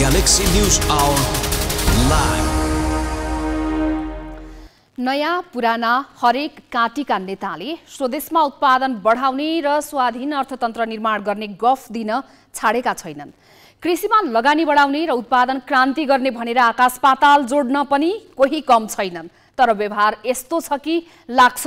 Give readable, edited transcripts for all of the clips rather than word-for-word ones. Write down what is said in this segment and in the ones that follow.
Galaxy News Hour Live. नयाँ पुराना हरेक काटीका नेताले स्वदेशमा उत्पादन बढाउने र स्वाधीन अर्थतन्त्र निर्माण गर्ने गफ दिन छाडेका छैनन्। कृषिमा लगानी बढाउने र उत्पादन क्रान्ति गर्ने भनेर आकाश पाताल जोड्न पनि कोही कम छैनन्। तर व्यवहार यस्तो छ कि लाग्छ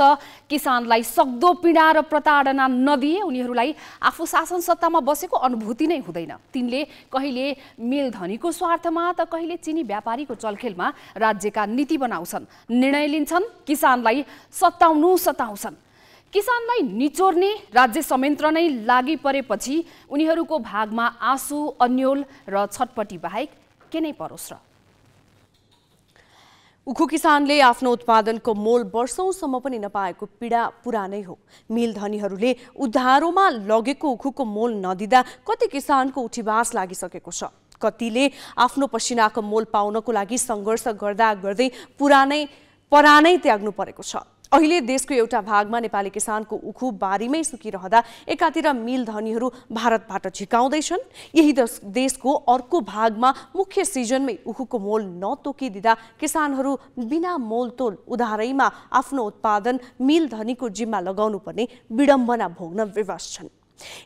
किसानलाई सक्दो पीडा र प्रताडना नदिए उनीहरूलाई आफू शासन सत्तामा बसेको अनुभूति नै हुँदैन। तिनले कहिले मिल धनीको स्वार्थमा त कहिले चिनी व्यापारीको चलखेलमा राज्यका नीति बनाउँछन्, निर्णय लिन्छन्, किसानलाई सताउँछन्। किसानलाई निचोर्ने राज्य संयन्त्र नै लागि परेपछि उनीहरूको भागमा आँसु, अन्योल र छटपटी बाहेक के नै परोस् र। उखु किसानले आफ्नो उत्पादनको मोल वर्षौंसम्म पनि नपाएको पीडा पुरानै हो। मिल धनीहरूले उधारोमा लगेको उखुको मोल नदिँदा कति किसानको उठीवास लागिसकेको छ। कतिले आफ्नो पसिनाको मोल पाउनको लागि संघर्ष गर्दा गर्दै परानै त्याग्नु परेको छ। अहिले देशको एउटा भागमा नेपाली किसानको उखु बारीमै सुकिरहँदा एकातिर मिल धनीहरू भारतबाट झिकाउँदैछन्, यही देशको अर्को भागमा मुख्य सिजनमै उखुको मोल नतोकिदिँदा किसानहरू बिना मोलतोल उधारैमा आफ्नो उत्पादन मिल धनीको जिम्मा लगाउनु पर्ने विडम्बना भोग्न विवश छन्।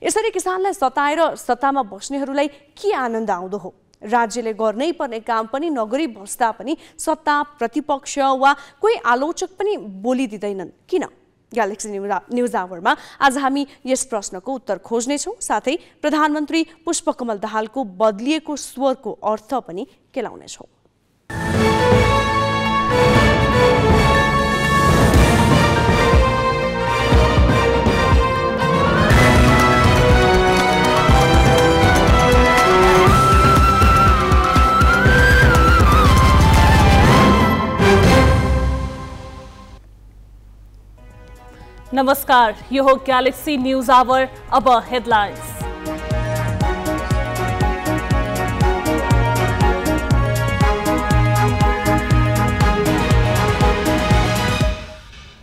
यसरी किसानलाई सताएर सत्तामा बस्नेहरूलाई के आनन्द आउँदो हो? राज्यले गर्नै पर्ने काम पनि नगरी बस्दा पनि सत्ता, प्रतिपक्ष वा कोही आलोचक पनि बोलिदिँदैनन् किन? ग्यालेक्सी न्यूज आवरमा आज हामी यस प्रश्नको उत्तर खोज्नेछौँ। साथै प्रधानमन्त्री पुष्पकमल दाहालको बदलिएको स्वरको अर्थ पनि केलाउनेछौँ। नमस्कार, यो हो गैलेक्सी न्यूज आवर। अब हेडलाइन्स।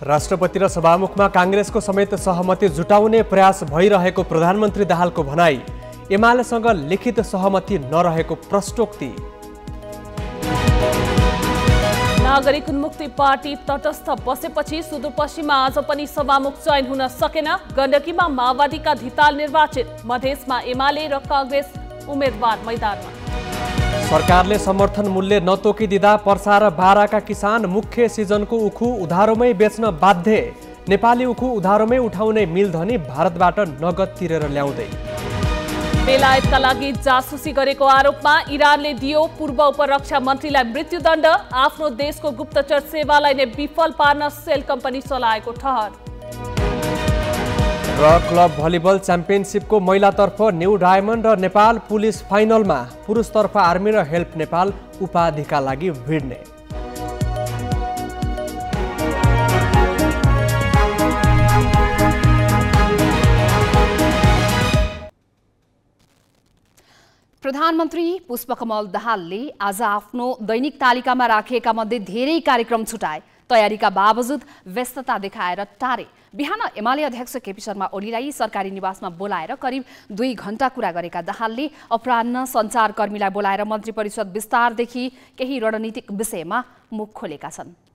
राष्ट्रपति र सभामुखमा कांग्रेसको समेत सहमति जुटाउने प्रयास भइरहेको प्रधानमन्त्री दाहालको भनाई। एमालेसँग लिखित सहमति नरहेको प्रश्नोक्ति। नागरिक उन्मुक्ति पार्टी तटस्थ बसेपछि सुदूरपश्चिममा आज पनि सभामुख चयन हुन सकेन। गण्डकीमा माओवादीका धिताल निर्वाचित, मधेसमा एमाले र कांग्रेस उम्मेदवार मैदानमा। सरकारले समर्थन मूल्य नतोकिदिँदा पर्सा र बाराका किसान मुख्य सिजनको उखु उधारोमै बेच्न बाध्य। नेपाली उखु उधारोमै उठाउने मिल धनी भारतबाट नगद तिरेर ल्याउँदै। बेलायतका लागि जासुसी गरेको आरोपमा इरानले दियो पूर्व उपरक्षा मन्त्रीलाई मृत्युदण्ड। आफ्नो देशको गुप्तचर सेवालाई नै विफल पार्न सेल कम्पनी चलाएको ठहर। र क्लब भलिबल च्याम्पियनसिपको महिलातर्फ न्यू डायमन्ड र नेपाल पुलिस फाइनलमा, पुरुषतर्फ आर्मी र हेल्प नेपाल उपाधिका लागि भिड्ने। प्रधानमन्त्री पुष्पकमल दाहालले आज आफ्नो दैनिक तालिकामा राखिएका मध्ये धेरै कार्यक्रम छुटाए। तयारीका बावजुद व्यस्तता देखाएर टारे। बिहान एमाले अध्यक्ष केपी शर्मा ओलीलाई सरकारी निवासमा बोलाएर करिब 2 घण्टा कुरा गरेका दाहालले अपराह्न सञ्चारकर्मीलाई बोलाएर मन्त्री परिषद विस्तारदेखि केही रणनीतिक विषयमा मुख खोलेका छन्।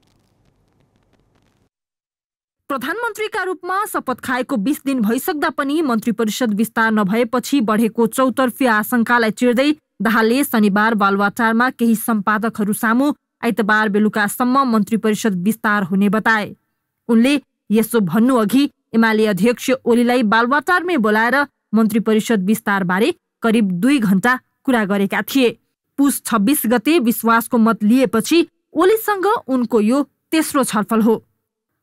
प्रधानमन्त्रीका रूपमा शपथ खाएको 20 दिन भइसक्दा पनि मन्त्री परिषद विस्तार नभएपछि बढेको चौतर्फी आशंकालाई चिर्दै दाहालले शनिबार बालुवाटारमा केही सम्पादकहरू सामु आइतबार बेलुकासम्म मन्त्री परिषद विस्तार हुने बताए। उनले यसो भन्नु अघि एमाले अध्यक्ष ओलीलाई बालुवाटारमै बोलाएर मन्त्री परिषद विस्तार बारे करिब 2 घण्टा कुरा गरेका थिए। पुस 26 गते विश्वासको मत लिएपछि ओलीसँग उनको यो तेस्रो छलफल हो।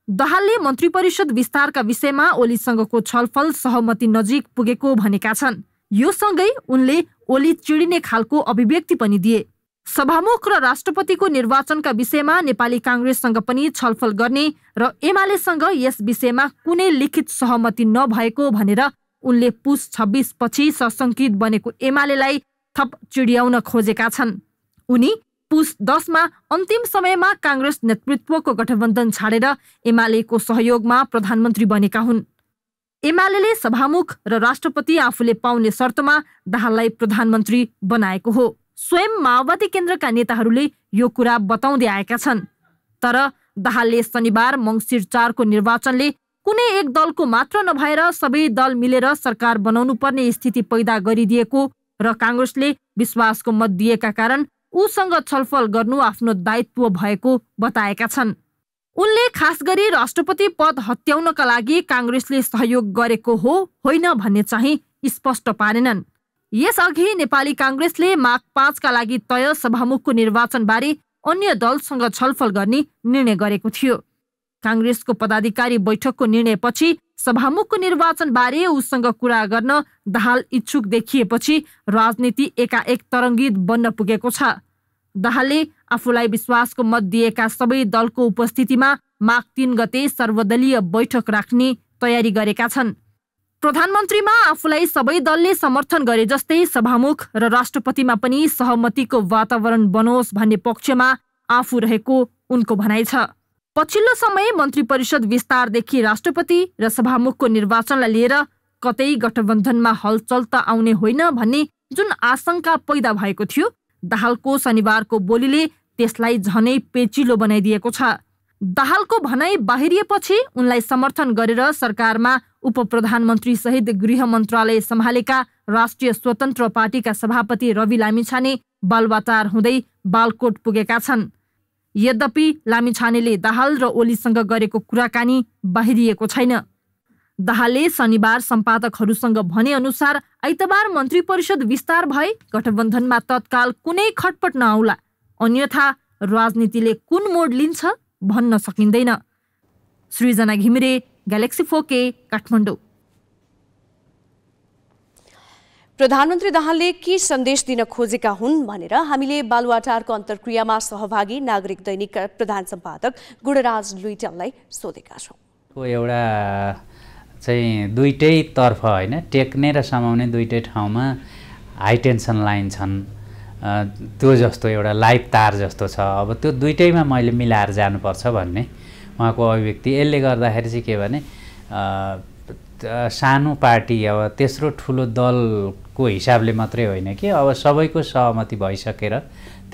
दाहालले मन्त्री परिषद विस्तारका विषयमा ओलीसँगको छलफल सहमति नजिक पुगेको भनेका छन्। यो सँगै उनले ओली चिडिने खालको अभिव्यक्ति पनि दिए। सभामुख र राष्ट्रपतिको निर्वाचनका विषयमा नेपाली कांग्रेससँग पनि छलफल गर्ने र एमालेसँग यस विषयमा कुनै लिखित सहमति नभएको भनेर उनले पुस 26 पछि सशंकित बनेको एमालेलाई थप चिडियाउन खोजेका छन्। उनी पुस 10 मा अन्तिम समयमा कांग्रेस नेतृत्वको गठबन्धन छाडेर एमालेको सहयोगमा प्रधानमन्त्री बनेका हुन्। एमालेले सभामुख र राष्ट्रपति आफूले पाउने शर्तमा दाहाललाई प्रधानमन्त्री बनाएको हो। स्वयं माओवादी केन्द्रका नेताहरूले यो कुरा बताउँदै आएका छन्। तर दाहालले शनिबार मङ्सिर 4 को निर्वाचनले कुनै एक दलको मात्र नभएर सबै दल मिलेर सरकार बनाउनु पर्ने स्थिति पैदा गरिदिएको र काङ्ग्रेसले विश्वासको मत दिएका कारण उसँग छलफल गर्नु आफ्नो दायित्व भएको बताएका छन्। उनले खास गरी राष्ट्रपति पद हत्याउनका लागि काङ्ग्रेसले सहयोग गरेको हो होइन भन्ने चाहिँ स्पष्ट पारेनन्। यसअघि नेपाली काङ्ग्रेसले माघ 5 का लागि तय सभामुखको निर्वाचनबारे अन्य दलसँग छलफल गर्ने निर्णय गरेको थियो। काङ्ग्रेसको पदाधिकारी बैठकको निर्णयपछि सभामुखको निर्वाचनबारे उसँग कुरा गर्न दाहाल इच्छुक देखिएपछि राजनीति एकाएक तरङ्गित बन्न पुगेको छ। दाहालले आफूलाई विश्वासको मत दिएका सबै दलको उपस्थितिमा माघ 3 गते सर्वदलीय बैठक राख्ने तयारी गरेका छन्। प्रधानमन्त्रीमा आफूलाई सबै दलले समर्थन गरे जस्तै सभामुख र राष्ट्रपतिमा पनि सहमतिको वातावरण बनोस् भन्ने पक्षमा आफू रहेको उनको भनाइ छ। पछिल्लो समय मन्त्री परिषद विस्तारदेखि राष्ट्रपति र सभामुखको निर्वाचनलाई लिएर कतै गठबन्धनमा हलचल त आउने होइन भन्ने जुन आशंका पैदा भएको थियो, दाहालको शनिबारको बोलीले त्यसलाई झनै पेचिलो बनाइदिएको छ। दाहालको भनाइ बाहिरिएपछि उनलाई समर्थन गरेर सरकारमा उपप्रधानमन्त्री सहित गृह मन्त्रालय सम्हालेका राष्ट्रिय स्वतन्त्र पार्टीका सभापति रवि लामिछाने बालुवाटार हुँदै बालकोट पुगेका छन्। यद्यपि लामिछानेले दाहाल र ओलीसँग गरेको कुराकानी बाहिरिएको छैन। दाहालले शनिबार सम्पादकहरूसँग भने अनुसार आइतबार मन्त्री परिषद विस्तार भए गठबन्धनमा तत्काल कुनै खटपट नआउला, अन्यथा राजनीतिले कुन मोड लिन्छ भन्न सकिँदैन। सृजना घिमिरे, ग्यालेक्सी 4K, काठमाडौँ। प्रधानमन्त्री दाहालले के सन्देश दिन खोजेका हुन् भनेर हामीले बालुवाटारको अन्तर्क्रियामा सहभागी नागरिक दैनिकका प्रधान सम्पादक गुणराज लुइटेललाई सोधेका छौँ। एउटा चाहिँ दुईटै तर्फ होइन, टेक्ने र समाउने दुईटै ठाउँमा हाई टेन्सन लाइन छन्। त्यो जस्तो एउटा लाइभ तार जस्तो छ। अब त्यो दुईटैमा मैले मिलाएर जानुपर्छ भन्ने उहाँको अभिव्यक्ति। यसले गर्दाखेरि चाहिँ के भने सानो पार्टी अब तेस्रो ठुलो दलको हिसाबले मात्रै होइन कि अब सबैको सहमति भइसकेर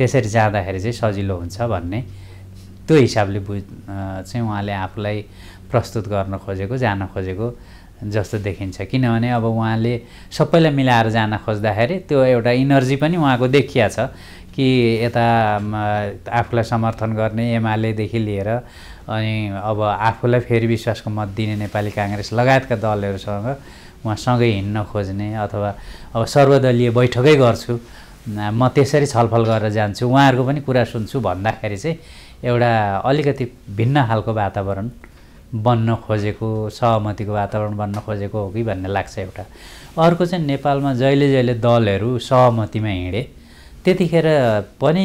त्यसरी जाँदाखेरि चाहिँ सजिलो हुन्छ भन्ने त्यो हिसाबले चाहिँ उहाँले आफूलाई प्रस्तुत गर्न खोजेको, जान खोजेको जस्तो देखिन्छ। किनभने अब उहाँले सबैलाई मिलाएर जान खोज्दाखेरि त्यो एउटा इनर्जी पनि उहाँको देखिया छ कि यता आफूलाई समर्थन गर्ने एमालेदेखि लिएर अनि अब आफूलाई फेरि विश्वासको मत दिने नेपाली काङ्ग्रेस लगायतका दलहरूसँग उहाँसँगै हिँड्न खोज्ने अथवा अब सर्वदलीय बैठकै गर्छु, म त्यसरी छलफल गरेर जान्छु, उहाँहरूको पनि कुरा सुन्छु भन्दाखेरि चाहिँ एउटा अलिकति भिन्न खालको वातावरण बन्न खोजेको, सहमतिको वातावरण बन्न खोजेको हो कि भन्ने लाग्छ एउटा। अर्को चाहिँ नेपालमा जहिले जहिले दलहरू सहमतिमा हिँडे त्यतिखेर पनि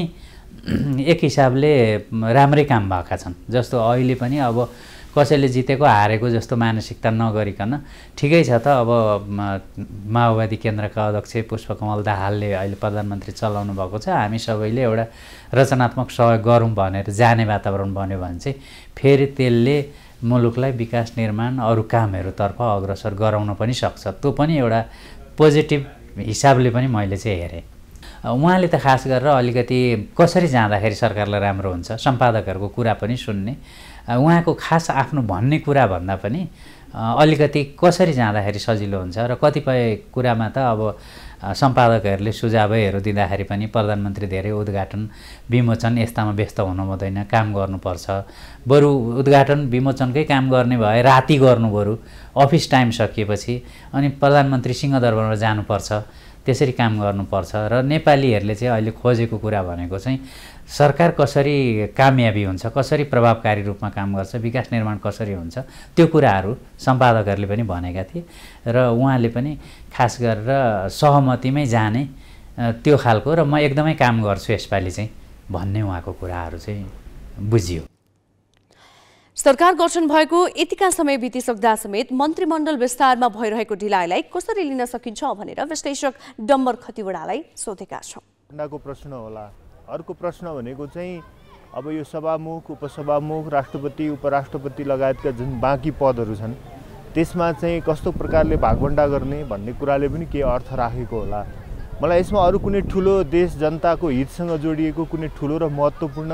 एक हिसाबले राम्रै काम भएका छन्। जस्तो अहिले पनि अब कसैले जितेको हारेको जस्तो मानसिकता नगरिकन ठिकै छ त अब माओवादी केन्द्रका अध्यक्ष पुष्पकमल दाहालले अहिले प्रधानमन्त्री चलाउनु भएको छ, हामी सबैले एउटा रचनात्मक सहयोग गरौँ भनेर जाने वातावरण बन्यो भने चाहिँ फेरि त्यसले मुलुकलाई विकास निर्माण अरू कामहरूतर्फ अग्रसर गराउन पनि सक्छ। त्यो पनि एउटा पोजिटिभ हिसाबले पनि मैले चाहिँ हेरेँ। उहाँले त खास गरेर अलिकति कसरी जाँदाखेरि सरकारलाई राम्रो हुन्छ, सम्पादकहरूको कुरा पनि सुन्ने, उहाँको खास आफ्नो भन्ने कुरा भन्दा पनि अलिकति कसरी जाँदाखेरि सजिलो हुन्छ र कतिपय कुरामा त अब सम्पादकहरूले सुझावहरू दिँदाखेरि पनि प्रधानमन्त्री धेरै उद्घाटन विमोचन यस्तामा व्यस्त हुनु हुँदैन, काम गर्नुपर्छ, बरु उद्घाटन विमोचनकै काम गर्ने भए राति गर्नु, बरु अफिस टाइम सकिएपछि अनि प्रधानमन्त्री सिंहदरबारमा जानुपर्छ, त्यसरी काम गर्नुपर्छ। र नेपालीहरूले चाहिँ अहिले खोजेको कुरा भनेको चाहिँ सरकार कसरी कामयाबी हुन्छ, कसरी प्रभावकारी रूपमा काम गर्छ, विकास निर्माण कसरी हुन्छ, त्यो कुराहरू सम्पादकहरूले पनि भनेका थिए र उहाँले पनि खास गरेर सहमतिमै जाने त्यो खालको र म एकदमै काम गर्छु यसपालि चाहिँ भन्ने उहाँको कुराहरू चाहिँ बुझियो। सरकार गठन भएको यतिका समय बितिसक्दा समेत मन्त्रीमण्डल विस्तारमा भइरहेको ढिलाइलाई कसरी लिन सकिन्छ भनेर विश्लेषक डम्बर खतिवडालाई सोधेका छौँ। प्रश्न होला। अर्को प्रश्न भनेको चाहिँ अब यो सभामुख, उपसभामुख, राष्ट्रपति, उपराष्ट्रपति लगायतका जुन बाँकी पदहरू छन् त्यसमा चाहिँ कस्तो प्रकारले भागवण्डा गर्ने भन्ने कुराले पनि के अर्थ राखेको होला। मलाई यसमा अरू कुनै ठुलो देश जनताको हितसँग जोडिएको कुनै ठुलो र महत्त्वपूर्ण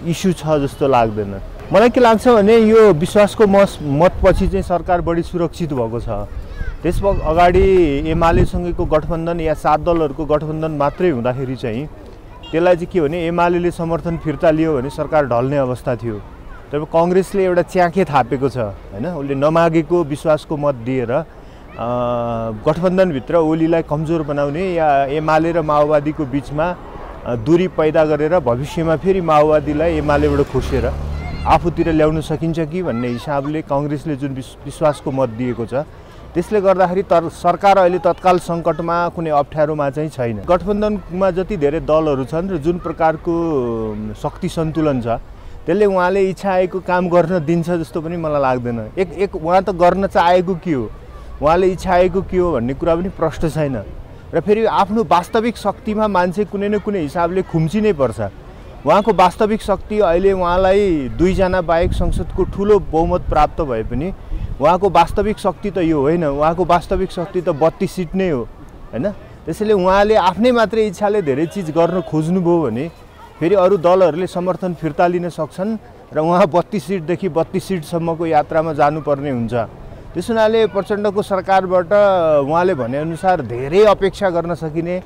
इस्यु छ जस्तो लाग्दैन। मलाई के लाग्छ भने यो विश्वासको मतपछि चाहिँ सरकार बढी सुरक्षित भएको छ। त्यस अगाडि एमालेसँगैको गठबन्धन या 7 दलहरूको गठबन्धन मात्रै हुँदाखेरि चाहिँ त्यसलाई चाहिँ के भने एमाले समर्थन फिर्ता लियो भने सरकार ढल्ने अवस्था थियो। तर काङ्ग्रेसले एउटा च्याखे थापेको छ हैन, उसले नमागेको विश्वासको मत दिएर गठबन्धनभित्र ओलीलाई कमजोर बनाउने या एमाले र माओवादीको बिचमा दूरी पैदा गरेर भविष्यमा फेरि माओवादीलाई एमालेबाट खोसेर आफूतिर ल्याउन सकिन्छ कि भन्ने हिसाबले काङ्ग्रेसले जुन विश्वासको मत दिएको छ, त्यसले गर्दाखेरि सरकार अहिले तत्काल सङ्कटमा कुनै अप्ठ्यारोमा चाहिँ छैन। गठबन्धनमा जति धेरै दलहरू छन् र जुन प्रकारको शक्ति सन्तुलन छ त्यसले उहाँले इच्छा आएको काम गर्न दिन्छ जस्तो पनि मलाई लाग्दैन। एक उहाँ त गर्न चाहेको के हो, उहाँले इच्छा आएको के हो भन्ने कुरा पनि प्रश्न छैन। र फेरि आफ्नो वास्तविक शक्तिमा मान्छे कुनै न कुनै हिसाबले खुम्चिनै पर्छ। उहाँको वास्तविक शक्ति अहिले उहाँलाई 2 जना बाहेक संसदको ठुलो बहुमत प्राप्त भए पनि उहाँको वास्तविक शक्ति त यो होइन। उहाँको वास्तविक शक्ति त 32 सिट नै हो हैन। त्यसैले उहाँले आफ्नै मात्रै इच्छाले धेरै चिज गर्न खोज्नुभयो भने फेरि अरू दलहरूले समर्थन फिर्ता लिन सक्छन् र उहाँ 32 सिटदेखि 32 सिटसम्मको यात्रामा जानुपर्ने हुन्छ। त्यस हुनाले प्रचण्डको सरकारबाट उहाँले भनेअनुसार धेरै अपेक्षा गर्न सकिने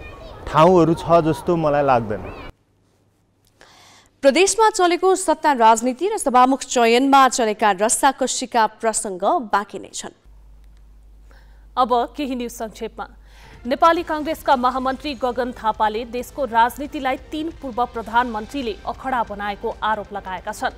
ठाउँहरू छ जस्तो मलाई लाग्दैन। प्रदेशमा चलेको सत्ता राजनीति र सभामुख चयनमा चलेका रस्साकसीका प्रसङ्ग बाँकी नै छन्। अब केही न्यूज संक्षेपमा। नेपाली कांग्रेसका महामन्त्री गगन थापाले देशको राजनीतिलाई 3 पूर्व प्रधानमन्त्रीले अखडा बनाएको आरोप लगाएका छन्।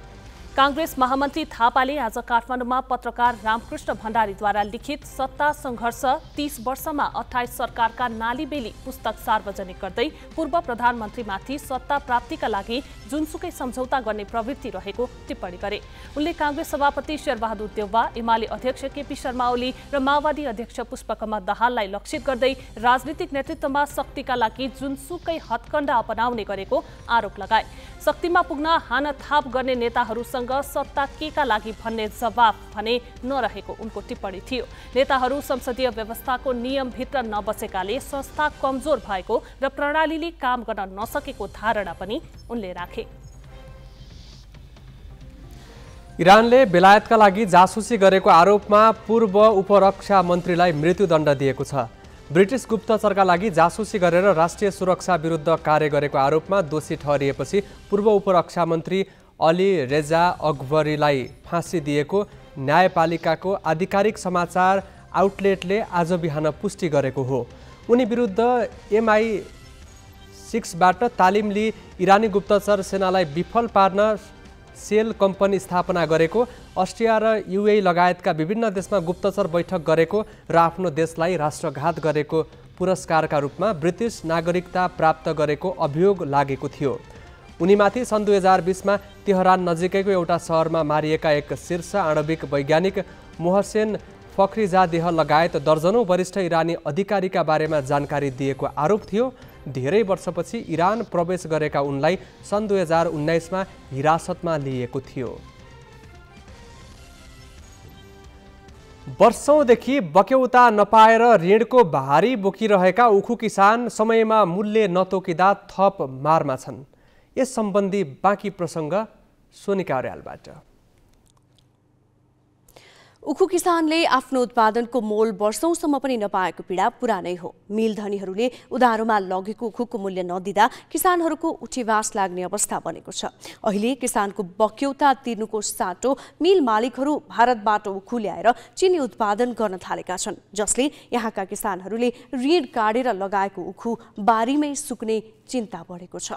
कांग्रेस महामन्त्री थापाले आज काठमाडौँमा पत्रकार रामकृष्ण भण्डारीद्वारा लिखित सत्ता संघर्ष 30 वर्षमा 28 सरकारका नालीबेली पुस्तक सार्वजनिक गर्दै पूर्व प्रधानमन्त्रीमाथि सत्ता प्राप्तिका लागि जुनसुकै सम्झौता गर्ने प्रवृत्ति रहेको टिप्पणी गरे। उनले कांग्रेस सभापति शेरबहादुर देउवा, एमाले अध्यक्ष केपी शर्मा ओली र माओवादी अध्यक्ष पुष्पकमल दाहाललाई लक्षित गर्दै राजनीतिक नेतृत्वमा शक्तिका लागि जुनसुकै हत्कण्डा अपनाउने गरेको आरोप लगाए। शक्तिमा पुग्न हानथाप गर्ने नेताहरूसँग सत्ता केका लागि भन्ने जवाफ भने नरहेको उनको टिप्पणी थियो। नेताहरू संसदीय व्यवस्थाको नियमभित्र नबसेकाले संस्था कमजोर भएको र प्रणालीले काम गर्न नसकेको धारणा पनि उनले राखे। इरानले बेलायतका लागि जासुसी गरेको आरोपमा पूर्व उपरक्षा मन्त्रीलाई मृत्युदण्ड दिएको छ। ब्रिटिस गुप्तचरका लागि जासुसी गरेर राष्ट्रिय सुरक्षा विरुद्ध कार्य गरेको आरोपमा दोषी ठहरिएपछि पूर्व उपरक्षा मन्त्री अली रेजा अकबरीलाई फाँसी दिएको न्यायपालिकाको आधिकारिक समाचार आउटलेटले आज बिहान पुष्टि गरेको हो। उनी विरुद्ध MI6बाट तालिम लिई इरानी गुप्तचर सेनालाई विफल पार्न सेल कम्पनी स्थापना गरेको, अस्ट्रिया र UAE लगायतका विभिन्न देशमा गुप्तचर बैठक गरेको र आफ्नो देशलाई राष्ट्रघात गरेको पुरस्कारका रूपमा ब्रिटिस नागरिकता प्राप्त गरेको अभियोग लागेको थियो। उनीमाथि सन् 2020मा तेहरान नजिकैको एउटा सहरमा मारिएका एक शीर्ष आणविक वैज्ञानिक मोहसेन फखरिजादेह लगायत दर्जनौं वरिष्ठ इरानी अधिकारीका बारेमा जानकारी दिएको आरोप थियो। धेरै वर्षपछि इरान प्रवेश गरेका उनलाई सन् 2019मा हिरासतमा लिएको थियो। वर्षौंदेखि बक्यौता नपाएर ऋणको भारी बोकिरहेका उखु किसान समयमा मूल्य नतोकिँदा थप मारमा छन्। यस सम्बन्धी बाँकी प्रसङ्ग सोनिका अर्यालबाट। उखु किसानले आफ्नो उत्पादनको मोल वर्षौंसम्म पनि नपाएको पीडा पुरानै हो। मिल धनीहरूले उधारोमा लगेको उखुको मूल्य नदिँदा किसानहरूको उठीवास लाग्ने अवस्था बनेको छ। अहिले किसानको बक्यौता तिर्नुको साटो मिल मालिकहरू भारतबाट उखु ल्याएर चिनी उत्पादन गर्न थालेका छन्, जसले यहाँका किसानहरूले ऋण काटेर लगाएको उखु बारीमै सुक्ने चिन्ता बढेको छ।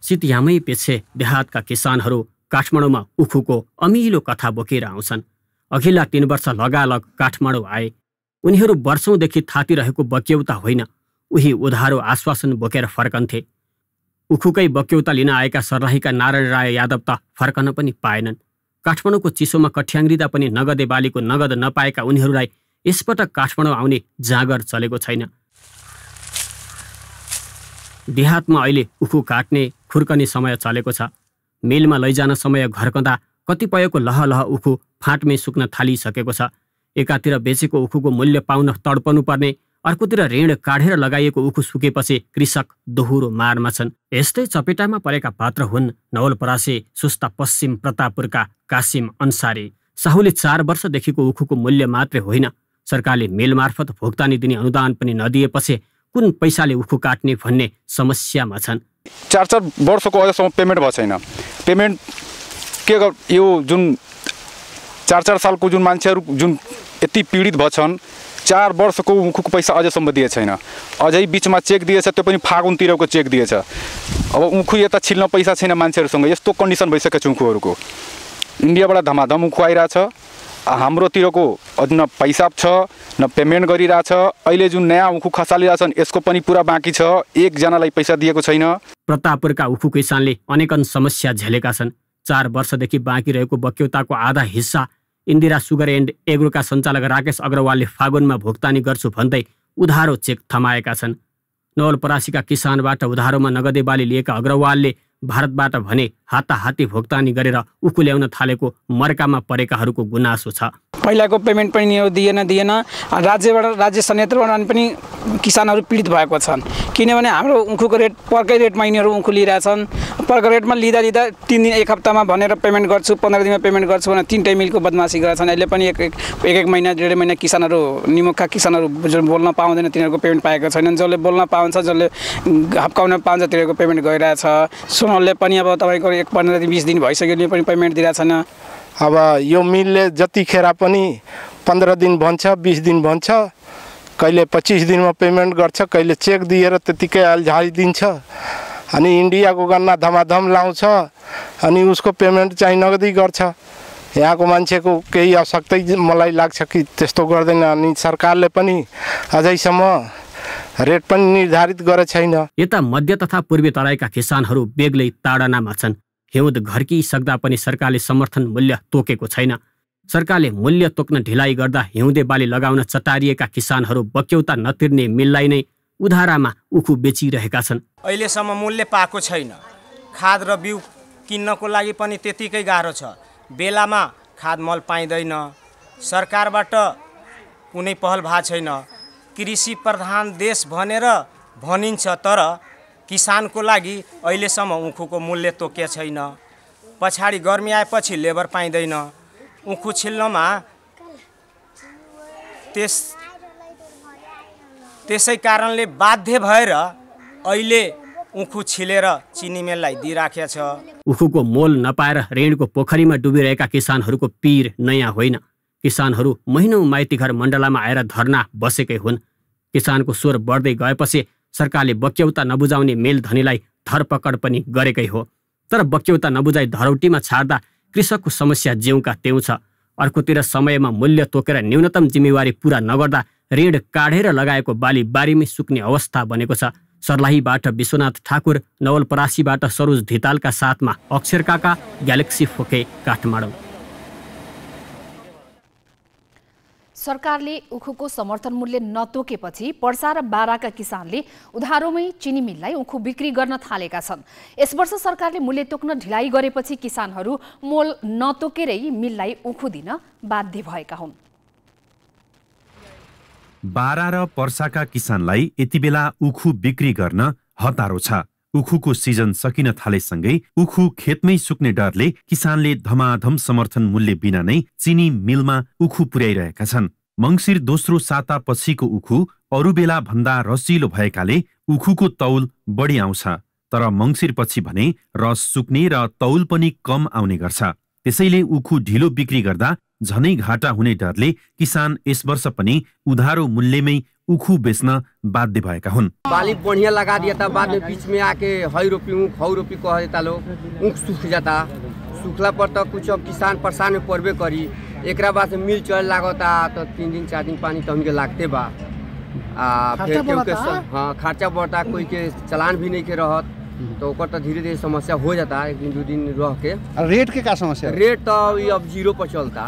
शीतयामै पछि देहातका किसानहरू काठमाडौँमा उखुको अमिलो कथा बोकेर आउँछन्। अघिल्ला 3 वर्ष लगालग काठमाडौँ आए। उनीहरू वर्षौंदेखि थातिरहेको बक्यौता होइन, उही उधारो आश्वासन बोकेर फर्कन्थे। उखुकै बक्यौता लिन आएका सर्लाहीका नारायण राय यादव त फर्कन पनि पाएनन्। काठमाडौँको चिसोमा कठ्याङ्ग्रिँदा पनि नगदे बालीको नगद नपाएका उनीहरूलाई यसपटक काठमाडौँ आउने जाँगर चलेको छैन। देहातमा अहिले उखु काट्ने खुर्कने समय चलेको छ। मिलमा लैजान समय घर्कँदा कतिपयको लहलह उखु फाँटमै सुक्न थालिसकेको छ। एकातिर बेचेको उखुको मूल्य पाउन तडपनु पर्ने, अर्कोतिर ऋण काढेर लगाइएको उखु सुकेपछि कृषक दोहोरो मारमा छन्। यस्तै चपेटामा परेका पात्र हुन् नवलपरासी सुस्ता पश्चिम प्रतापपुरका कासिम अन्सारी। साहुले 4 वर्षदेखिको उखुको मूल्य मात्रै होइन, सरकारले मिल मार्फत भुक्तानी दिने अनुदान पनि नदिएपछि कुन पैसाले उखु काट्ने भन्ने समस्यामा छन्। 4 वर्षको अझसम्म पेमेन्ट भएको छैन। पेमेन्ट के यो जुन 4 सालको जुन मान्छेहरू जुन यति पीडित भएछन्, 4 वर्षको उखुको पैसा अझसम्म दिएको छैन। अझै बिचमा चेक दिएछ, त्यो पनि फागुनतिरको चेक दिएछ। अब उखु यता छिल्न पैसा छैन मान्छेहरूसँग। यस्तो कन्डिसन भइसकेको छ उखुहरूको। इन्डियाबाट धमाधम उखु आइरहेछ, हाम्रोतिरको अझ न पैसा छ न पेमेन्ट गरिरहेछ। अहिले जुन नयाँ उखु खसालिरहेछन् यसको पनि पुरा बाँकी छ, एकजनालाई पैसा दिएको छैन। प्रतापपुरका उखु किसानले अनेकन समस्या झेलेका छन्। 4 वर्षदेखि बाँकी रहेको बक्यौताको आधा हिस्सा इन्दिरा सुगर एन्ड एग्रोका सञ्चालक राकेश अग्रवालले फागुनमा भुक्तानी गर्छु भन्दै उधारो चेक थमाएका छन्। नवलपरासीका किसानबाट उधारोमा नगदे बाली लिएका अग्रवालले भारतबाट भने हाताहाती भुक्तानी गरेर उखु ल्याउन थालेको मर्कामा परेकाहरूको गुनासो छ। पहिलाको पेमेन्ट पनि दिएन। राज्य संयन्त्रबाट पनि किसानहरू पीडित भएको छन्, किनभने हाम्रो उखुको रेट पर्कै रेटमा यिनीहरू उखु लिइरहेछन्। पर्को रेटमा लिँदा 3 दिन 1 हप्तामा भनेर पेमेन्ट गर्छु, 15 दिनमा पेमेन्ट गर्छु भनेर 3 मिलको बदमासी गरेका छन्। अहिले पनि एक महिना 1.5 महिना किसानहरू निमुखा किसानहरू जो बोल्न पाउँदैन तिनीहरूको पेमेन्ट पाएको छैनन्। जसले बोल्न पाउँछ, जसले हप्काउन पाउँछ तिनीहरूको पेमेन्ट गइरहेछ। सुनौलले पनि अब तपाईँको 15-20 दिन भइसक्यो पनि पेमेन्ट दिइरहेको छैन। अब यो मिलले जतिखेर पनि 15 दिन भन्छ, 20 दिन भन्छ, कहिले 25 दिनमा पेमेन्ट गर्छ, कहिले चेक दिएर त्यतिकै अल्झाइदिन्छ। अनि इन्डियाको गन्ना धमाधम लाउँछ अनि उसको पेमेन्ट चाहिँ नगदी गर्छ। यहाँको मान्छेको केही आवश्यकतै मलाई लाग्छ कि त्यस्तो गर्दैन। अनि सरकारले पनि अझैसम्म रेट पनि निर्धारित गरे छैन। यता मध्य तथा पूर्वी तराईका किसानहरू बेग्लै ताडनामा छन्। हिउँद घर्किसक्दा पनि सरकारले समर्थन मूल्य तोकेको छैन। सरकारले मूल्य तोक्न ढिलाइ गर्दा हिउँदे बाली लगाउन चटारिएका किसानहरू बक्यौता नतिर्ने मिललाई नै उधारामा उखु बेचिरहेका छन्। अहिलेसम्म मूल्य पाएको छैन। खाद र बिउ किन्नको लागि पनि त्यतिकै गाह्रो छ। बेलामा खाद मल पाइँदैन। सरकारबाट कुनै पहल भएको छैन। कृषि प्रधान देश भनेर भनिन्छ, तर किसानको लागि अहिलेसम्म उखुको मूल्य तोके छैन। पछाडि गर्मी आएपछि लेबर पाइँदैन। उखु छिल्नमा त्यसै कारणले बाध्य भएर अहिले उखु छिलेर चिनी मिललाई दिइराखेको छ। उखुको मोल नपाएर ऋणको पोखरीमा डुबिरहेका किसानहरूको पीर नयाँ होइन। किसानहरू महिनौं माइतीघर मण्डलामा आएर धरना बसेकै हुन्। किसानको स्वर बढ्दै गएपछि सरकारले बक्यौता नबुझाउने मेल धनीलाई धरपकड पनि गरेकै हो। तर बक्यौता नबुझाइ धरौटीमा छाड्दा कृषकको समस्या ज्यूका त्यौँ छ। अर्कोतिर समयमा मूल्य तोकेर न्यूनतम जिम्मेवारी पूरा नगर्दा ऋण काढेर लगाएको बाली बारीमै सुक्ने अवस्था बनेको छ। सर्लाहीबाट विश्वनाथ ठाकुर, नवलपरासीबाट सरोज धितालका साथमा अक्षर काका, ग्यालेक्सी फोके, काठमाडौँ। सरकारले उखुको समर्थन मूल्य नतोकेपछि पर्सा र बाराका किसानले उधारोमै चिनी मिललाई उखु बिक्री गर्न थालेका छन्। यस वर्ष सरकारले मूल्य तोक्न ढिलाइ गरेपछि किसानहरू मोल नतोकेरै मिललाई उखु दिन बाध्य भएका हुन्। बारा र पर्साका किसानलाई यति बेला उखु बिक्री गर्न हतारो छ। उखुको सिजन सकिन थालेसँगै उखु खेतमै सुक्ने डरले किसानले धमाधम समर्थन मूल्य बिना नै चिनी मिलमा उखु पुर्याइरहेका छन्। मङ्सिर दोस्रो साता पछिको उखु अरू बेला भन्दा रसिलो भएकाले उखुको तौल बढी आउँछ। तर मङ्सिर पछि भने रस सुक्ने र तौल पनि कम आउने गर्छ। त्यसैले उखु ढिलो बिक्री गर्दा झनै घाटा हुने डरले किसान यस वर्ष पनि उधारो मूल्यमै उखु बेच्न बाध्य भएका हुन्। बाली बढ़िया लगा दिया था, बाद में बीच में आके हई रोपी कह देता लोग, ऊख सूख जाता। सूखला पर तो कुछ अब किसान परेशान में पड़बे करी। एक बाद मिल चल लागता तो 3 दिन 4 दिन पानी तो हमके लागते बा। फिर हाँ खर्चा बढ़ता, कोई के चलान भी नहीं के रहत, तो तो धीरे धीरे समस्या हो जाता है। 1 दिन 2 दिन रह के। रेट के का समस्या? रेट तो अब 0 पर चलता।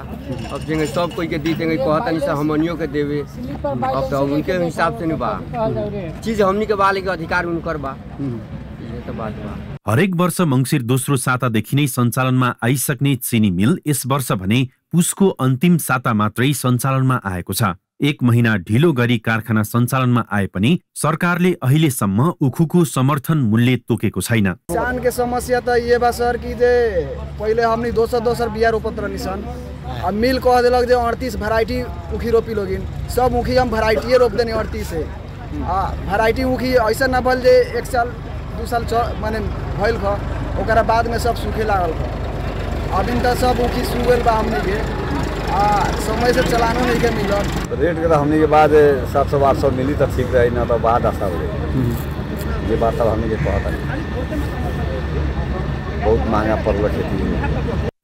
अब जेंगे सब कोई के दी देंगे कहता नहीं, हमनियों के देवे। अब तो उनके हिसाब से नहीं बा चीज, हमनी के बाले के अधिकार उनकर बा। ये तो बात बा। हरेक वर्ष मङ्सिर दोस्रो सातादेखि नै सञ्चालनमा आइसक्ने चिनी मिल यस वर्ष भने पुसको अन्तिम साता मात्रै सञ्चालनमा आएको छ। 1 महिना ढिलो गरी कारखाना सञ्चालनमा आए पनि सरकारले अहिलेसम्म उखुको समर्थन मूल्य तोकेको छैन। किसान के समस्या तो ये बा सर कि जे पहले हमनी दोसर बिया रोपत रहनी सन, अब मिल कह दिलक जे 38 वैरायटी उखी रोपी लोगिन, सब उखी हम वैरायटी रोप देनी 38 से। वैरायटी उखी ऐसा न भल जे 1 साल 2 साल माने भइल भ, ओकरा बाद में सब सूखे लागल भ। अभी तक सब उखी सूगल बा हमनी के, समय से चलानो नहीं के मिलत। रेट के हमनी के बाद 700-800 मिली तो ठीक रही, ना तो बाद आशा हो ये बात सब हमनी के कहता बहुत महँगा पर्ला खेती।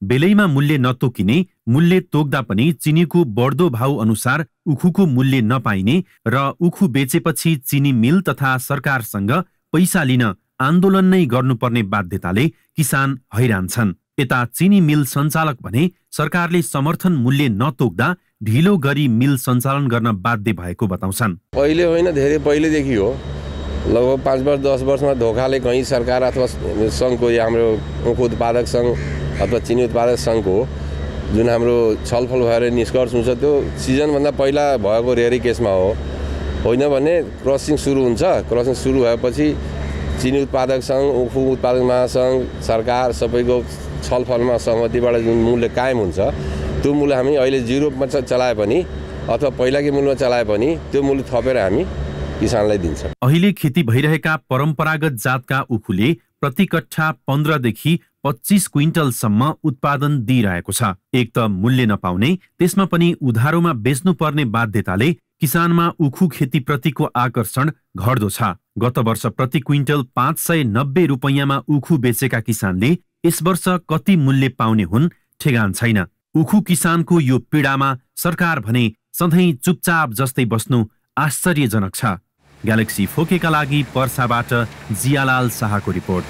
बेलैमा मूल्य नतोकिने, मूल्य तोक्दा पनि चिनीको बढ्दो भाउ अनुसार उखुको मूल्य नपाइने र उखु बेचेपछि चिनी मिल तथा सरकारसँग पैसा लिन आन्दोलन नै गर्नुपर्ने बाध्यताले किसान हैरान छन्। यता चिनी मिल सञ्चालक भने सरकारले समर्थन मूल्य नतोक्दा ढिलो गरी मिल सञ्चालन गर्न बाध्य भएको बताउँछन्। पहिले होइन, धेरै पहिलेदेखि हो। लगभग 5 वर्ष 10 वर्षमा धोखाले कहीँ सरकार अथवा सङ्घको या हाम्रो उखु उत्पादक सङ्घ अथवा चिनी उत्पादक सङ्घको जुन हाम्रो छलफल भएर निष्कर्ष हुन्छ त्यो सिजनभन्दा पहिला भएको रेयरी केसमा हो। होइन भने क्रसिङ सुरु हुन्छ, क्रसिङ सुरु भएपछि चिनी उत्पादक सङ्घ, उखु उत्पादक महासङ्घ, सरकार सबैको छलफलमा सहमतिबाट जुन मूल्य कायम हुन्छ त्यो मूल्य हामी अहिले 0मा चलाए पनि अथवा पहिलाकै मूल्यमा चलाए पनि त्यो मूल्य थपेर हामी किसानलाई दिन्छ। अहिले खेती भइरहेका परम्परागत जातका उखुले प्रति कट्ठा 15 देखि 25 क्विन्टलसम्म उत्पादन दिइरहेको छ। एक त मूल्य नपाउने, त्यसमा पनि उधारोमा बेच्नुपर्ने बाध्यताले किसानमा उखु खेती प्रतिको आकर्षण घट्दो छ। गत वर्ष प्रति क्विन्टल 590 रुपैयाँमा उखु बेचेका किसानले यस वर्ष कति मूल्य पाउने हुन् ठेगान छैन। उखु किसानको यो पीडामा सरकार भने सधैँ चुपचाप जस्तै बस्नु आश्चर्यजनक छ। ग्यालेक्सी फोकेका लागि पर्साबाट जियालाल शाहको रिपोर्ट।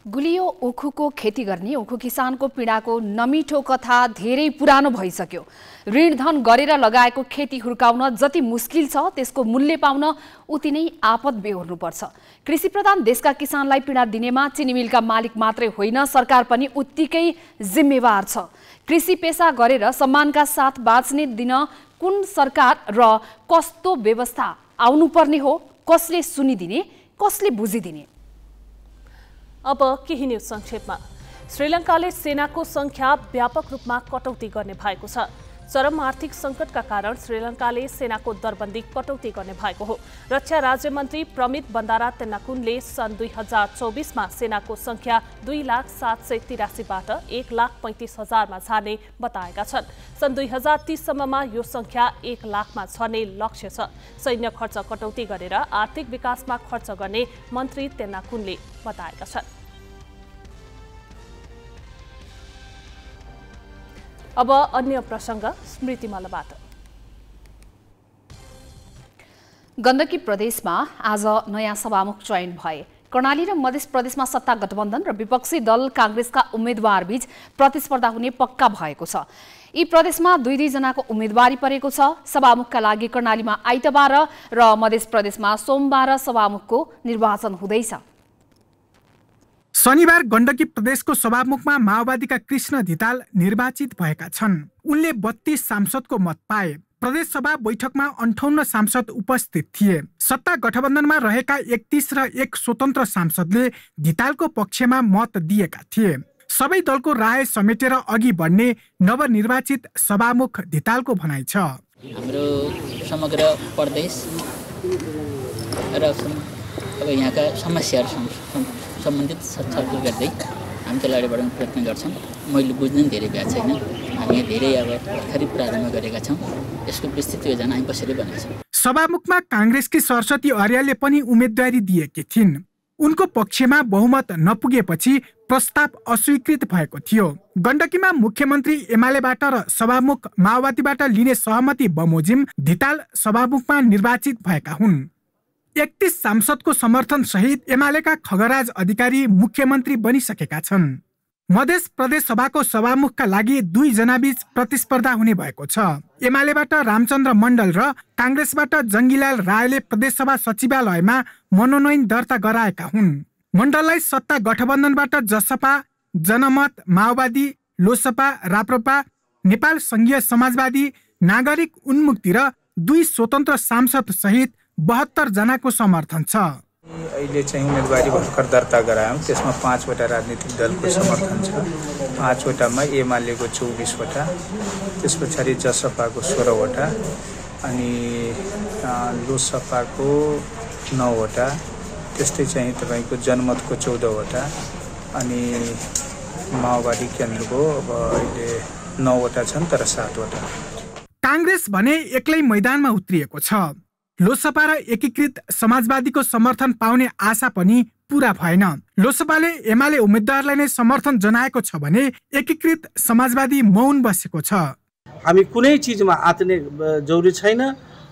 गुलियो उखुको खेती गर्ने उखु किसानको पीडाको नमिठो कथा धेरै पुरानो भइसक्यो। ऋण धन गरेर लगाएको खेती हुर्काउन जति मुस्किल छ त्यसको मूल्य पाउन उति नै आपद बेहोर्नुपर्छ। कृषि प्रधान देशका किसानलाई पीडा दिनेमा चिनी मिलका मालिक मात्रै होइन, सरकार पनि उत्तिकै जिम्मेवार छ। कृषि पेशा गरेर सम्मानका साथ बाँच्ने दिन कुन सरकार र कस्तो व्यवस्था आउनुपर्ने हो, कसले सुनिदिने, कसले बुझिदिने? अब केही न्यूज संक्षेपमा। श्रीलङ्काले सेनाको संख्या व्यापक रूपमा कटौती गर्ने भएको छ। चरम आर्थिक सङ्कटका कारण श्रीलङ्काले सेनाको दरबन्दी कटौती गर्ने भएको हो। रक्षा राज्य मन्त्री प्रमित बन्दारा तेन्नाकुनले सन् 2024मा सेनाको संख्या 2,783,बाट 1,35,000मा छार्ने बताएका छन्। सन् 2030 सम्ममा यो संख्या 1,00,000मा छर्ने लक्ष्य छ। सैन्य खर्च कटौती गरेर आर्थिक विकासमा खर्च गर्ने मन्त्री तेन्नाकुनले बताएका छन्। अब अन्य प्रसङ्ग स्मृति मल्लबाट। गण्डकी प्रदेशमा आज नयाँ सभामुख चयन भए। कर्णाली र मध्य प्रदेशमा सत्ता गठबन्धन र विपक्षी दल कांग्रेसका उम्मेद्वार बीच प्रतिस्पर्धा हुने पक्का भएको छ। यी प्रदेशमा 2-2 जनाको उम्मेदवारी परेको छ। सभामुखका लागि कर्णालीमा आइतबार र मध्य प्रदेशमा सोमबार सभामुखको निर्वाचन हुँदैछ। शनिबार गण्डकी प्रदेशको सभामुखमा माओवादीका कृष्ण धिताल निर्वाचित भएका छन्। उनले 32 सांसदको मत पाए। प्रदेश सभा बैठकमा 58 सांसद उपस्थित थिए। सत्ता गठबन्धनमा रहेका 31 र 1 स्वतन्त्र सांसदले धितालको पक्षमा मत दिएका थिए। सबै दलको राय समेटेर अघि बढ्ने नवनिर्वाचित सभामुख धितालको भनाइ छ। हाम्रो समग्र प्रदेश र अब यहाँका समस्याहरू सम्बन्धित छलफल गर्दै हामी त्यसलाई अगाडि बढाउने प्रयत्न गर्छौँ। मैले बुझ्ने धेरै भएको छैन। हामी यहाँ धेरै अब भर्खरै प्रारम्भ गरेका छौँ। यसको विस्तृत योजना हामी पछाडि बनाउँछौँ। सभामुखमा काङ्ग्रेसकी सरस्वती अर्यालले पनि उम्मेदवारी दिएकी थिइन्। उनको पक्षमा बहुमत नपुगेपछि प्रस्ताव अस्वीकृत भएको थियो। गण्डकीमा मुख्यमन्त्री एमालेबाट र सभामुख माओवादीबाट लिने सहमति बमोजिम धिताल सभामुखमा निर्वाचित भएका हुन्। 31 सांसदको समर्थन सहित एमालेका खगराज अधिकारी मुख्यमन्त्री बनिसकेका छन्। मध्य प्रदेश सभाको सभामुखका लागि 2 जनाबीच प्रतिस्पर्धा हुने भएको छ। एमालेबाट रामचन्द्र मण्डल र काङ्ग्रेसबाट जङ्गीलाल रायले प्रदेशसभा सचिवालयमा मनोनयन दर्ता गराएका हुन्। मण्डललाई सत्ता गठबन्धनबाट जसपा, जनमत, माओवादी, लोसपा, राप्रपा, नेपाल संघीय समाजवादी, नागरिक उन्मुक्ति र 2 स्वतन्त्र सांसद सहित 72 जनाको समर्थन छ। अहिले चाहिँ उम्मेदवारी भर्खर दर्ता गरायौँ, त्यसमा 5 वटा राजनीतिक दलको समर्थन छ। 5 वटामा एमालेको 24 वटा, त्यस पछाडि जसपाको 16 वटा, अनि लोसपाको 9 वटा, त्यस्तै चाहिँ तपाईँको जनमतको 14 वटा, अनि माओवादी केन्द्रको अब अहिले 9 वटा छन्, तर 7 वटा। कांग्रेस भने एक्लै मैदानमा उत्रिएको छ। लोसपा र एकीकृत समाजवादीको समर्थन पाउने आशा पनि पूरा भएन। लोसपाले एमाले उम्मेद्वारलाई नै समर्थन जनाएको छ भने एकीकृत समाजवादी मौन बसेको छ। हामी कुनै चिजमा आत्ने जरुरी छैन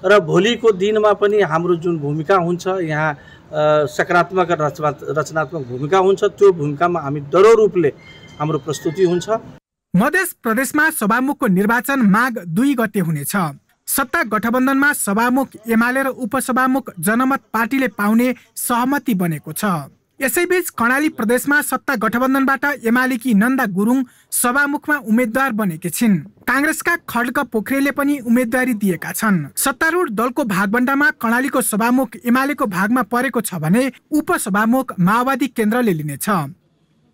र भोलिको दिनमा पनि हाम्रो जुन भूमिका हुन्छ यहाँ सकारात्मक र रचनात्मक भूमिका हुन्छ, त्यो भूमिकामा हामी दृढ रूपले हाम्रो प्रस्तुति हुन्छ। मध्य प्रदेशमा सभामुखको निर्वाचन माघ 2 गते हुनेछ। सत्ता गठबन्धनमा सभामुख एमाले र उपसभामुख जनमत पार्टीले पाउने सहमति बनेको छ। यसैबीच कर्णाली प्रदेशमा सत्ता गठबन्धनबाट एमालेकी नन्दा गुरुङ सभामुखमा उम्मेद्वार बनेकी छिन्। कांग्रेसका खड्ग पोखरेलले पनि उम्मेदवारी दिएका छन्। सत्तारूढ दलको भागबण्डामा कर्णालीको सभामुख एमालेको भागमा परेको छ भने उपसभामुख माओवादी केन्द्रले लिनेछ।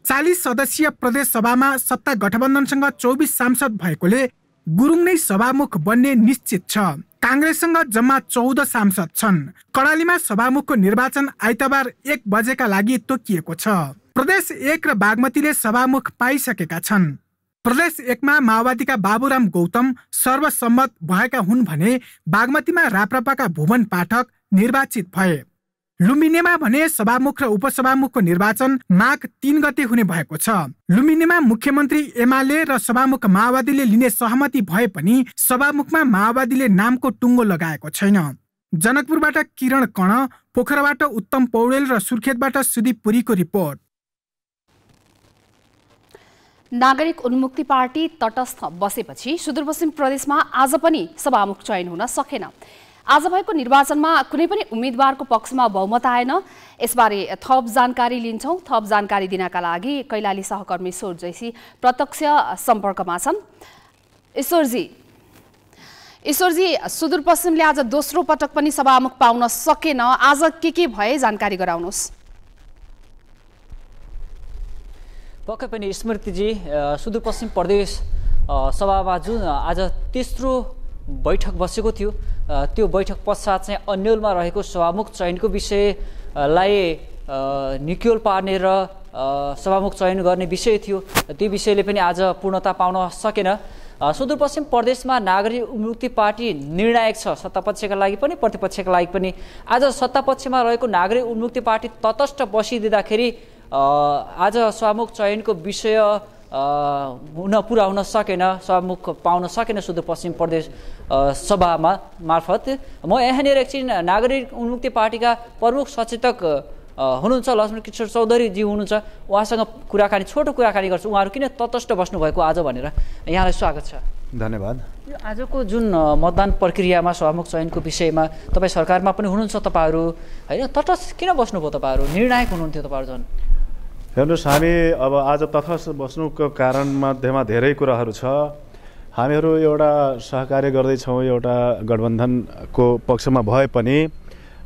40 सदस्यीय प्रदेश सभामा सत्ता गठबन्धनसँग 24 सांसद भएकोले गुरुङ नै सभामुख बन्ने निश्चित छ। कांग्रेससँग जम्मा 14 सांसद छन्। कर्णालीमा सभामुखको निर्वाचन आइतबार 1 बजेका लागि तोकिएको छ। प्रदेश 1 र बागमतीले सभामुख पाइसकेका छन्। प्रदेश 1 मा माओवादीका बाबुराम गौतम सर्वसम्मत भएका हुन् भने बागमतीमा राप्रपाका भुवन पाठक निर्वाचित भए। लुम्बिनीमा भने सभामुख र उपसभामुखको निर्वाचन माघ 3 गते हुने भएको छ। लुम्बिनीमा मुख्यमन्त्री एमाले र सभामुख माओवादीले लिने सहमति भए पनि सभामुखमा माओवादीले नामको टुङ्गो लगाएको छैन। जनकपुरबाट किरण कर्ण, पोखराबाट उत्तम पौडेल र सुर्खेतबाट सुदीप पुरीको रिपोर्ट। नागरिक उन्मुक्ति पार्टी तटस्थ बसेपछि सुदूरपश्चिम प्रदेशमा आज पनि सभामुख चयन हुन सकेन। आज भएको निर्वाचनमा कुनै पनि उम्मेदवारको पक्षमा बहुमत आएन। यसबारे थप जानकारी लिन्छौं। थप जानकारी दिनका लागि कैलाली सहकर्मी ईश्वर जैसी प्रत्यक्ष सम्पर्कमा छन्। ईश्वरजी, सुदूरपश्चिमले आज दोस्रो पटक पनि सभामुख पाउन सकेन। आज के भए जानकारी गराउनुहोस्। पक्कै पनि स्मृतिजी, सुदूरपश्चिम प्रदेश सभामा जुन आज तेस्रो बैठक बसेको थियो, त्यो बैठक पश्चात चाहिँ अन्यलमा रहेको सभामुख चयनको विषयलाई निक्योल पार्ने र सभामुख चयन गर्ने विषय थियो। त्यो विषयले पनि आज पूर्णता पाउन सकेन। सुदूरपश्चिम प्रदेशमा नागरिक उन्मुक्ति पार्टी निर्णायक छ, सत्तापक्षका लागि पनि प्रतिपक्षका लागि पनि। आज सत्तापक्षमा रहेको नागरिक उन्मुक्ति पार्टी तटस्थ बसिदिँदाखेरि आज सभामुख चयनको विषय पुरा हुन सकेन, सभामुख पाउन सकेन सुदूरपश्चिम प्रदेश सभामा मार्फत। म यहाँनिर एकछिन नागरिक उन्मुक्ति पार्टीका प्रमुख सचेतक हुनुहुन्छ लक्ष्मण किशोर चौधरीजी हुनुहुन्छ, उहाँसँग छोटो कुराकानी गर्छु। उहाँहरू किन तटस्थ बस्नुभएको आज भनेर यहाँलाई स्वागत छ। धन्यवाद। यो आजको जुन मतदान प्रक्रियामा सभामुख चयनको विषयमा तपाईँ सरकारमा पनि हुनुहुन्छ, तपाईँहरू होइन तटस्थ किन बस्नुभयो? तपाईँहरू निर्णायक हुनुहुन्थ्यो तपाईँहरू झन्। हेर्नुहोस्, हामी अब आज तटस्थ बस्नुको कारण मध्येमा धेरै कुराहरू छ। हामीहरू एउटा सहकार्य गर्दैछौँ एउटा गठबन्धनको पक्षमा भए पनि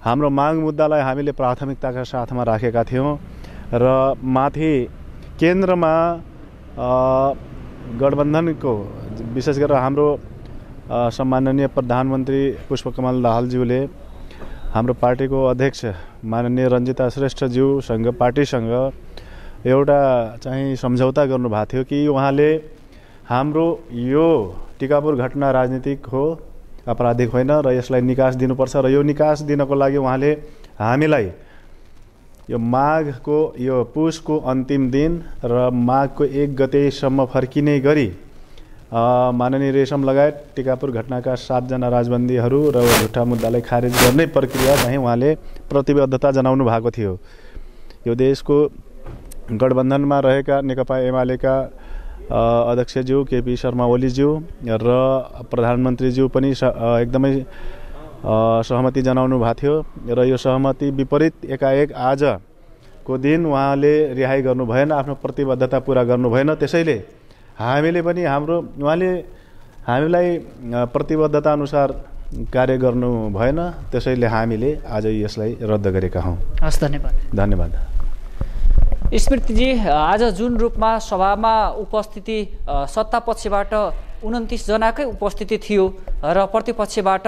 हाम्रो माग मुद्दालाई हामीले प्राथमिकताका साथमा राखेका थियौँ र माथि केन्द्रमा गठबन्धनको विशेष गरेर हाम्रो सम्माननीय प्रधानमन्त्री पुष्पकमल दाहालज्यूले हाम्रो पार्टीको अध्यक्ष माननीय रञ्जिता श्रेष्ठज्यूसँग पार्टीसँग एउटा चाहिँ सम्झौता गर्नुभएको थियो कि उहाँले हाम्रो यो टिकापुर घटना राजनीतिक हो, आपराधिक होइन र यसलाई निकास दिनुपर्छ र यो निकास दिनको लागि उहाँले हामीलाई यो माघको यो पुसको अन्तिम दिन र माघको 1 गतेसम्म फर्किने गरी माननीय रेशम लगायत टिकापुर घटनाका 7 जना राजबन्दीहरू र झुट्टा मुद्दालाई खारेज गर्ने प्रक्रिया चाहिँ उहाँले प्रतिबद्धता जनाउनु भएको थियो। यो देशको गठबन्धनमा रहेका नेकपा एमालेका अध्यक्षज्यू केपी शर्मा ओलीज्यू र प्रधानमन्त्रीज्यू पनि एकदमै सहमति जनाउनु भएको थियो र यो सहमति विपरीत एकाएक आजको दिन उहाँले रिहाई गर्नु भएन, आफ्नो प्रतिबद्धता पुरा गर्नु भएन। त्यसैले हामीले पनि उहाँले हामीलाई प्रतिबद्धता अनुसार कार्य गर्नु भएन, त्यसैले हामीले आज यसलाई रद्द गरेका हौँ। हस्, धन्यवाद। धन्यवाद। स्मृतिजी, आज जुन रूपमा सभामा उपस्थिति सत्ता पक्षबाट 29 जनाकै उपस्थिति थियो र प्रतिपक्षबाट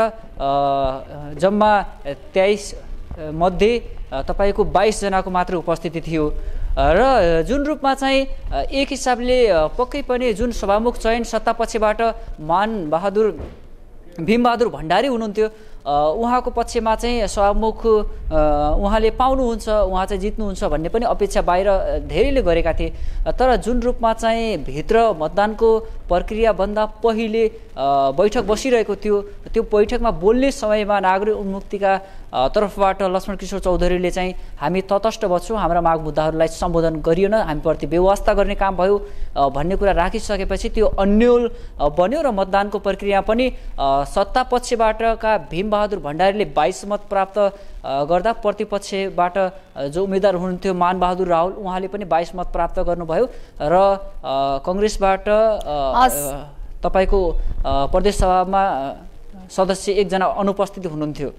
जम्मा 23 मध्ये तपाईँको 22 जनाको मात्र उपस्थिति थियो र जुन रूपमा चाहिँ एक हिसाबले पक्कै पनि जुन सभामुख चयन सत्तापक्षबाट भीमबहादुर भण्डारी हुनुहुन्थ्यो, उहाँको पक्षमा चाहिँ सभामुख उहाँले पाउनुहुन्छ, उहाँ चाहिँ जित्नुहुन्छ भन्ने पनि अपेक्षा बाहिर धेरैले गरेका थिए। तर जुन रूपमा चाहिँ भित्र मतदानको प्रक्रियाभन्दा पहिले बैठक बसिरहेको थियो, त्यो बैठकमा बोल्ने समयमा नागरिक उन्मुक्तिका तर्फबाट लक्ष्मण किशोर चौधरीले चाहिँ हामी तटस्थ बस्छौँ, हाम्रा माग मुद्दाहरूलाई सम्बोधन गरिएन, हामीप्रति व्यवस्था गर्ने काम भयो भन्ने कुरा राखिसकेपछि त्यो अन्यल बन्यो र मतदानको प्रक्रिया पनि सत्ता पक्षबाटका भीमबहादुर भण्डारीले 22 मत प्राप्त गर्दा प्रतिपक्षबाट जो उम्मेदवार हुनुहुन्थ्यो मानबहादुर राहुल, उहाँले पनि 22 मत प्राप्त गर्नुभयो र कङ्ग्रेसबाट तपाईँको प्रदेश सभामा सदस्य एकजना अनुपस्थित हुनुहुन्थ्यो।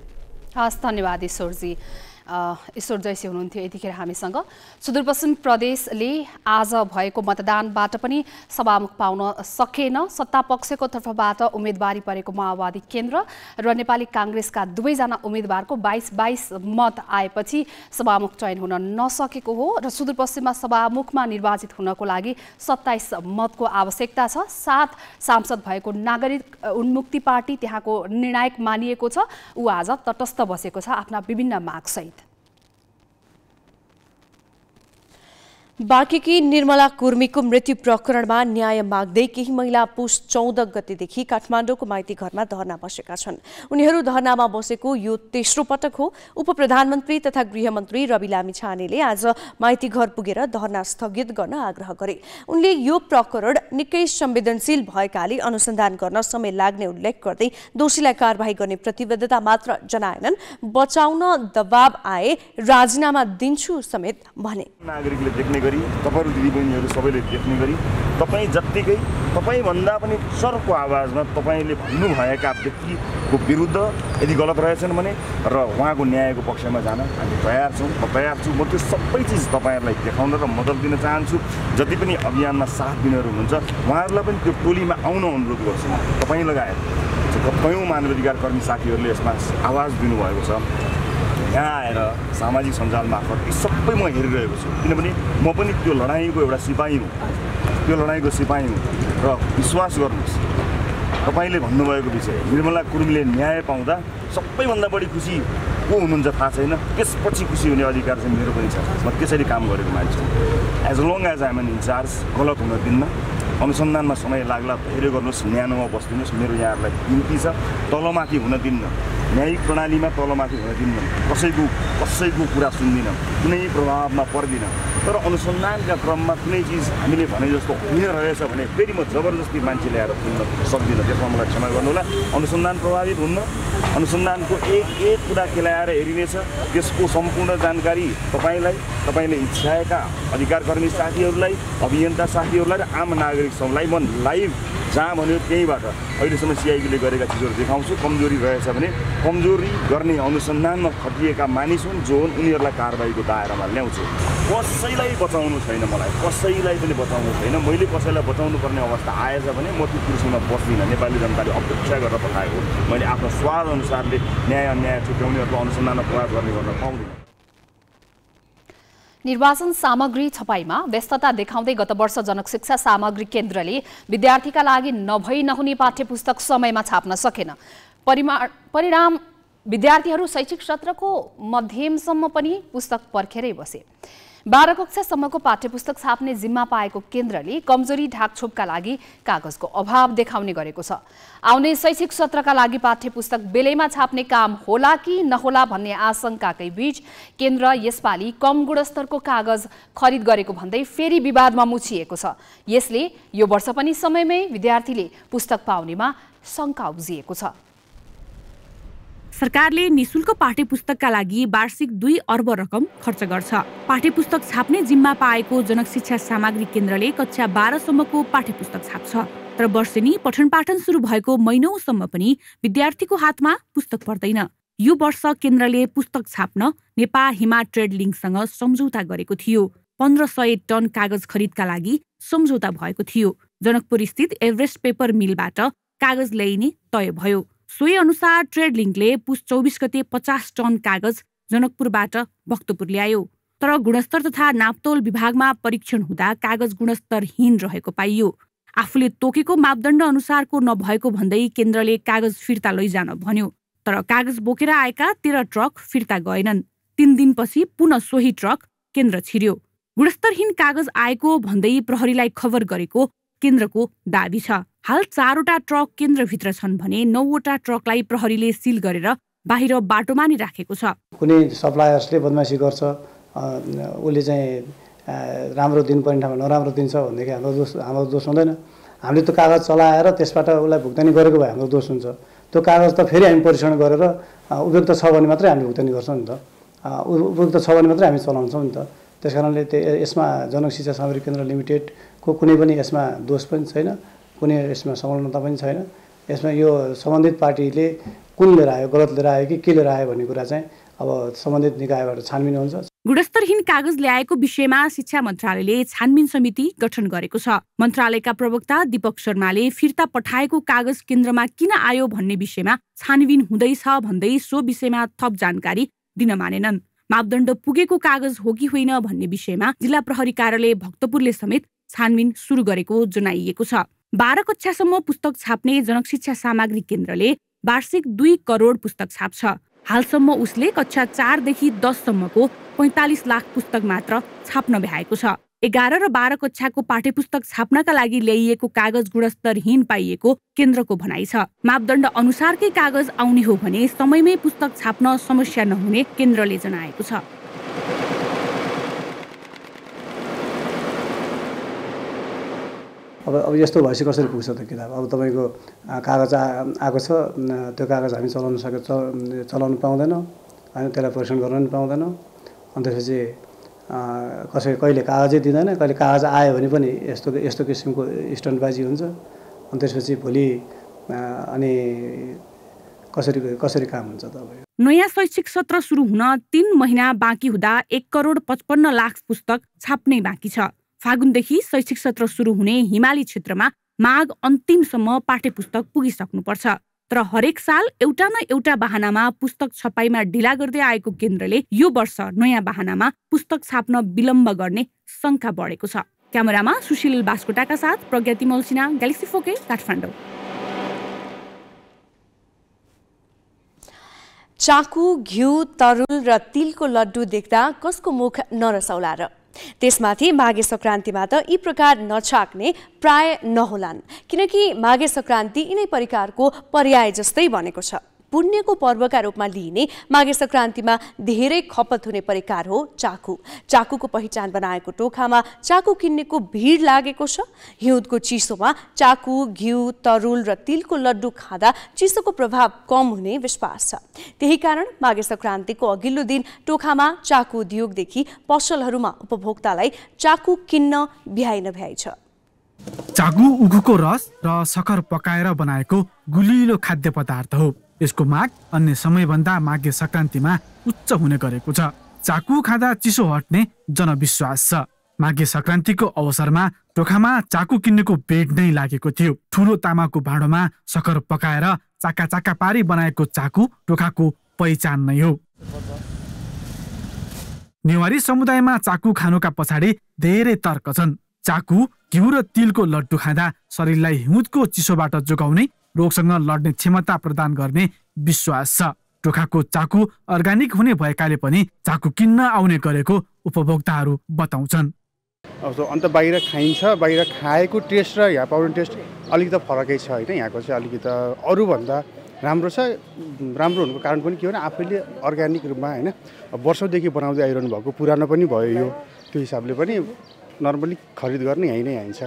हस्, धन्यवाद ईश्वरजी। ईश्वर जैसी हुनुहुन्थ्यो यतिखेर हामीसँग। सुदूरपश्चिम प्रदेशले आज भएको मतदानबाट पनि सभामुख पाउन सकेन। सत्तापक्षको तर्फबाट उम्मेदवारी परेको माओवादी केन्द्र र नेपाली काङ्ग्रेसका दुवैजना उम्मेदवारको 22 मत आएपछि सभामुख चयन हुन नसकेको हो र सुदूरपश्चिममा सभामुखमा निर्वाचित हुनको लागि 27 मतको आवश्यकता छ। 7 सांसद भएको नागरिक उन्मुक्ति पार्टी त्यहाँको निर्णायक मानिएको छ। ऊ आज तटस्थ बसेको छ आफ्ना विभिन्न मागसहित। बाँकीकी निर्मला कुर्मीको मृत्यु प्रकरणमा न्याय माग्दै केही महिला पुस 14 गतेदेखि काठमाडौँको माइती घरमा धरना बसेका छन्। उनीहरू धरनामा बसेको यो तेस्रो पटक हो। उपप्रधानमन्त्री तथा गृहमन्त्री रवि लामिछानेले आज माइती घर पुगेर धरना स्थगित गर्न आग्रह गरे। उनले यो प्रकरण निकै संवेदनशील भएकाले अनुसन्धान गर्न समय लाग्ने उल्लेख गर्दै दोषीलाई कारबाही गर्ने प्रतिबद्धता मात्र जनाएनन्। बचाउन दबाब आए राजीनामा दिन्छु समेत भने। नागरिकले देख्ने गरी तपाईहरु दिदीबहिनीहरु सबैले देख्ने गरी तपाई जत्तिकै तपाईभन्दा पनि सर्को आवाजमा तपाईले भन्नु भएका व्यक्तिको विरुद्ध यदि गलत रहेछन् भने र उहाँको न्यायको पक्षमा जान हामी तयार छौं। म तयार छु। म त्यो सबै चीज तपाईहरुलाई देखाउन र मद्दत दिन चाहन्छु। जति पनि अभियानमा साथ दिनेहरु हुनुहुन्छ उहाँहरुलाई पनि त्यो टोलीमा आउन अनुरोध गर्छु। तपाई लगायत कयौं मानवाधिकार कर्मी साथीहरुले यसमा आवाज दिनुभएको छ। यहाँ आएर सामाजिक सञ्जाल मार्फत यी सबै म हेरिरहेको छु, किनभने म पनि त्यो लडाईँको एउटा सिपाही हुँ। त्यो लडाईँको सिपाही हुँ र विश्वास गर्नुहोस्, तपाईले भन्नुभएको विषय निर्मला कुर्मीले न्याय पाउँदा सबैभन्दा बढी खुसी को हुनुहुन्छ थाहा छैन, त्यसपछि खुसी हुने अधिकार चाहिँ मेरो पनि छ। म त्यसरी काम गरेको मान्छे हुँ। As long as I am an in-charge गलत हुन दिन्न। अनुसन्धानमा समय लाग्ला धेरै गर्नुहोस्, न्यानोमा बस्दिनुहोस्। मेरो यहाँहरूलाई बिन्ती छ, तलमाथि हुन दिन्न। न्यायिक प्रणालीमा तलमाथि हुन दिन्न। कसैको कुरा सुन्दिनँ, कुनै प्रभावमा पर्दिनँ। तर अनुसन्धानका क्रममा कुनै चिज हामीले भने जस्तो होइन रहेछ भने फेरि म जबरजस्ती मान्छे ल्याएर सुन्न सक्दिनँ। त्यसमा मलाई क्षमा गर्नुहोला। अनुसन्धान प्रभावित हुन्न। अनुसन्धानको एक कुरा केलाएर हेरिनेछ। त्यसको सम्पूर्ण जानकारी तपाईँले इच्छाएका अधिकारकर्मी साथीहरूलाई, अभियन्ता साथीहरूलाई र आम नागरिक सबलाई म लाइभ जहाँ भन्यो त्यहीँबाट अहिलेसम्म सिआइबीले गरेका चिजहरू देखाउँछु। कमजोरी रहेछ भने कमजोरी गर्ने अनुसन्धानमा खटिएका मानिस हुन् जो हुन्, उनीहरूलाई कारबाहीको दायरामा ल्याउँछु। कसैलाई बचाउनु छैन, मलाई कसैलाई पनि बचाउनु छैन। मैले कसैलाई बचाउनु पर्ने अवस्था आएछ भने म त्यो कुर्सीमा बस्दिनँ। नेपाली जनताले अपेक्षा गरेर पठाएको हो। मैले आफ्नो स्वाद अनुसारले न्याय अन्याय छुट्याउनेहरूको अनुसन्धानमा प्रभाव गर्न पाउँदिनँ। निर्वाचन सामग्री छपाईमा व्यस्तता देखाउँदै गत वर्ष जनक शिक्षा सामग्री केन्द्रले विद्यार्थीका लागि नभई नहुने पाठ्यपुस्तक समयमा छाप्न सकेन। परिणाम विद्यार्थीहरू शैक्षिक सत्रको मध्यमसम्म पनि पुस्तक पर्खेरै बसे। 12 कक्षासम्मको पाठ्यपुस्तक छाप्ने जिम्मा पाएको केन्द्रले कमजोरी ढाकछोपका लागि कागजको अभाव देखाउने गरेको छ। आउने शैक्षिक सत्रका लागि पाठ्यपुस्तक बेलैमा छाप्ने काम होला कि नहोला भन्ने आशंकाकै बीच केन्द्र यसपालि कम गुणस्तरको कागज खरिद गरेको भन्दै फेरि विवादमा मुछिएको छ। यसले यो वर्ष पनि समयमै विद्यार्थीले पुस्तक पाउनेमा शंका उब्जिएको छ। सरकारले निशुल्क पाठ्यपुस्तकका लागि वार्षिक 2 अर्ब रकम खर्च गर्छ। पाठ्यपुस्तक छाप्ने जिम्मा पाएको जनक शिक्षा सामग्री केन्द्रले कक्षा 12 सम्मको पाठ्यपुस्तक छाप्छ। तर वर्षेनी पठन पाठन सुरु भएको महिनौसम्म पनि विद्यार्थीको हातमा पुस्तक पर्दैन। यो वर्ष केन्द्रले पुस्तक छाप्न नेपाल हिमा ट्रेड लिङ्कसँग सम्झौता गरेको थियो। 1500 टन कागज खरिदका लागि सम्झौता भएको थियो। जनकपुर स्थित एभरेस्ट पेपर मिलबाट कागज ल्याइने तय भयो। सोही अनुसार ट्रेड लिङ्कले पुस 24 गते 50 टन कागज जनकपुरबाट भक्तपुर ल्यायो। तर गुणस्तर तथा नापतोल विभागमा परीक्षण हुँदा कागज गुणस्तरहीन रहेको पाइयो। आफूले तोकेको मापदण्ड अनुसारको नभएको भन्दै केन्द्रले कागज फिर्ता लैजान भन्यो। तर कागज बोकेर आएका 13 ट्रक फिर्ता गएनन्। 3 दिनपछि पुनः सोही ट्रक केन्द्र छिर्यो। गुणस्तरहीन कागज आएको भन्दै प्रहरीलाई खबर गरेको केन्द्रको दाबी छ। हाल 4 वटा ट्रक केन्द्रभित्र छन् भने 9 वटा ट्रकलाई प्रहरीले सिल गरेर बाहिर बाटोमा नि राखेको छ। कुनै सप्लायर्सले बदमासी गर्छ, उसले चाहिँ राम्रो दिनुपर्ने ठाउँमा नराम्रो दिन्छ भनेदेखि हाम्रो दोष हुँदैन। हामीले त्यो कागज चलाएर त्यसबाट उसलाई भुक्तानी गरेको भए हाम्रो दोष हुन्छ। त्यो कागज त फेरि हामी परीक्षण गरेर उपयुक्त छ भने मात्रै हामीले भुक्तानी गर्छौँ नि त। उपयुक्त छ भने मात्रै हामी चलाउँछौँ नि त। त्यस कारणले यसमा जनक शिक्षा सामग्री केन्द्र लिमिटेडको कुनै पनि यसमा दोष पनि छैन, कुनै यसमा संलग्नता पनि छैन। यसमा यो सम्बन्धित पार्टीले कुन लिएर आयो, गलत लिएर आयो कि के लिएर आयो भन्ने कुरा चाहिँ अब सम्बन्धित निकायबाट छानबिन हुन्छ। गुणस्तरहीन कागज ल्याएको विषयमा शिक्षा मन्त्रालयले छानबिन समिति गठन गरेको छ। मन्त्रालयका प्रवक्ता दीपक शर्माले फिर्ता पठाएको कागज केन्द्रमा किन आयो भन्ने विषयमा छानबिन हुँदैछ भन्दै सो विषयमा थप जानकारी दिन मानेनन्। मापदण्ड पुगेको कागज हो कि होइन भन्ने विषयमा जिल्ला प्रहरी कार्यालय भक्तपुरले समेत छानबिन सुरु गरेको जनाइएको छ। 12 कक्षासम्म पुस्तक छाप्ने जनक शिक्षा सामग्री केन्द्रले वार्षिक 2 करोड पुस्तक छाप्छ। हालसम्म उसले कक्षा 4 देखि 10 सम्मको 45 लाख पुस्तक मात्र छाप्न भ्याएको छ। 11 र 12 कक्षाको पाठ्यपुस्तक छाप्नका लागि ल्याइएको कागज गुणस्तरहीन पाइएको केन्द्रको भनाइ छ। मापदण्ड अनुसारकै कागज आउने हो भने समयमै पुस्तक छाप्न समस्या नहुने केन्द्रले जनाएको छ। अब यस्तो भएपछि कसरी पुग्छ त किताब? अब तपाईँको कागज आएको छ, त्यो कागज हामी चलाउनु पाउँदैनौँ, हामी त्यसलाई परीक्षण गर्न पनि पाउँदैनौँ। अनि त्यसपछि कसै कहिले कागजै दिँदैन, कहिले कागज आयो भने पनि यस्तो किसिमको स्टन्टबाजी हुन्छ। अनि त्यसपछि भोलि अनि कसरी काम हुन्छ त? अब नयाँ शैक्षिक सत्र सुरु हुन 3 महिना बाँकी हुँदा 1 करोड 55 लाख पुस्तक छाप्नै बाँकी छ। फागुनदेखि शैक्षिक सत्र सुरु हुने हिमाली क्षेत्रमा माघ अन्तिमसम्म पाठ्यपुस्तक पुगिसक्नुपर्छ। तर हरेक साल एउटा न एउटा बहानामा पुस्तक छपाईमा ढिला गर्दै आएको केन्द्रले यो वर्ष नयाँ बहानामा पुस्तक छाप्न विलम्ब गर्ने शंका बढेको छ। क्यामेरामा सुशील बास्कोटाका साथ प्रज्ञा मल्सिना, ग्यालेक्सी फोके, काठमाडौँ। चाकु, घिउ, तरुल र तिलको लड्डु देख्दा कसको मुख नरसौला र? त्यसमाथि माघे संक्रान्तिमा त यी प्रकार नछाक्ने प्राय नहोलान्, किनकि माघे संक्रान्ति यिनै परिकारको पर्याय जस्तै बनेको छ। पुण्यको पर्वका रूपमा लिइने माघे संक्रान्तिमा धेरै खपत हुने परिकार हो चाकु। चाकुको पहिचान बनाएको टोखामा चाकु किन्नेको भिड लागेको छ। हिउँदको चिसोमा चाकु, घिउ, तरुल र तिलको लड्डु खाँदा चिसोको प्रभाव कम हुने विश्वास छ। त्यही कारण माघे संक्रान्तिको अघिल्लो दिन टोखामा चाकु उद्योगदेखि पसलहरूमा उपभोक्तालाई चाकु किन्न भ्याइ नभ्याइ छ। चाकु उखुको रस र सक्खर पकाएर बनाएको गुलिलो खाद्य पदार्थ हो। यसको माग अन्य समयभन्दा माघे संक्रान्तिमा उच्च हुने गरेको छ। चाकु खाँदा चिसो हट्ने जनविश्वास छ। माघे संक्रान्तिको अवसरमा टोखामा चाकु किन्नेको बेड नै लागेको थियो। ठुलो तामाको भाँडोमा सक्खर पकाएर चाका चाका पारी बनाएको चाकु टोखाको पहिचान नै हो। नेवारी समुदायमा चाकु खानुका पछाडि धेरै तर्क छन्। चाकु, घिउ र तिलको लड्डु खाँदा शरीरलाई हिउँदको चिसोबाट जोगाउने, रोगसँग लड्ने क्षमता प्रदान गर्ने विश्वास छ। टोखाको चाकु अर्ग्यानिक हुने भएकाले पनि चाकु किन्न आउने गरेको उपभोक्ताहरू बताउँछन्। अब अन्त बाहिर खाइन्छ, बाहिर खाएको टेस्ट र यहाँ पाउने टेस्ट अलिकति फरकै छ होइन। यहाँको चाहिँ अलिकति अरूभन्दा राम्रो छ। राम्रो हुनुको कारण पनि के हो भने आफैले अर्ग्यानिक रूपमा होइन वर्षौँदेखि बनाउँदै आइरहनु भएको, पुरानो पनि भयो यो, त्यो हिसाबले पनि नर्मली खरिद गर्ने यहीँ नै आइन्छ।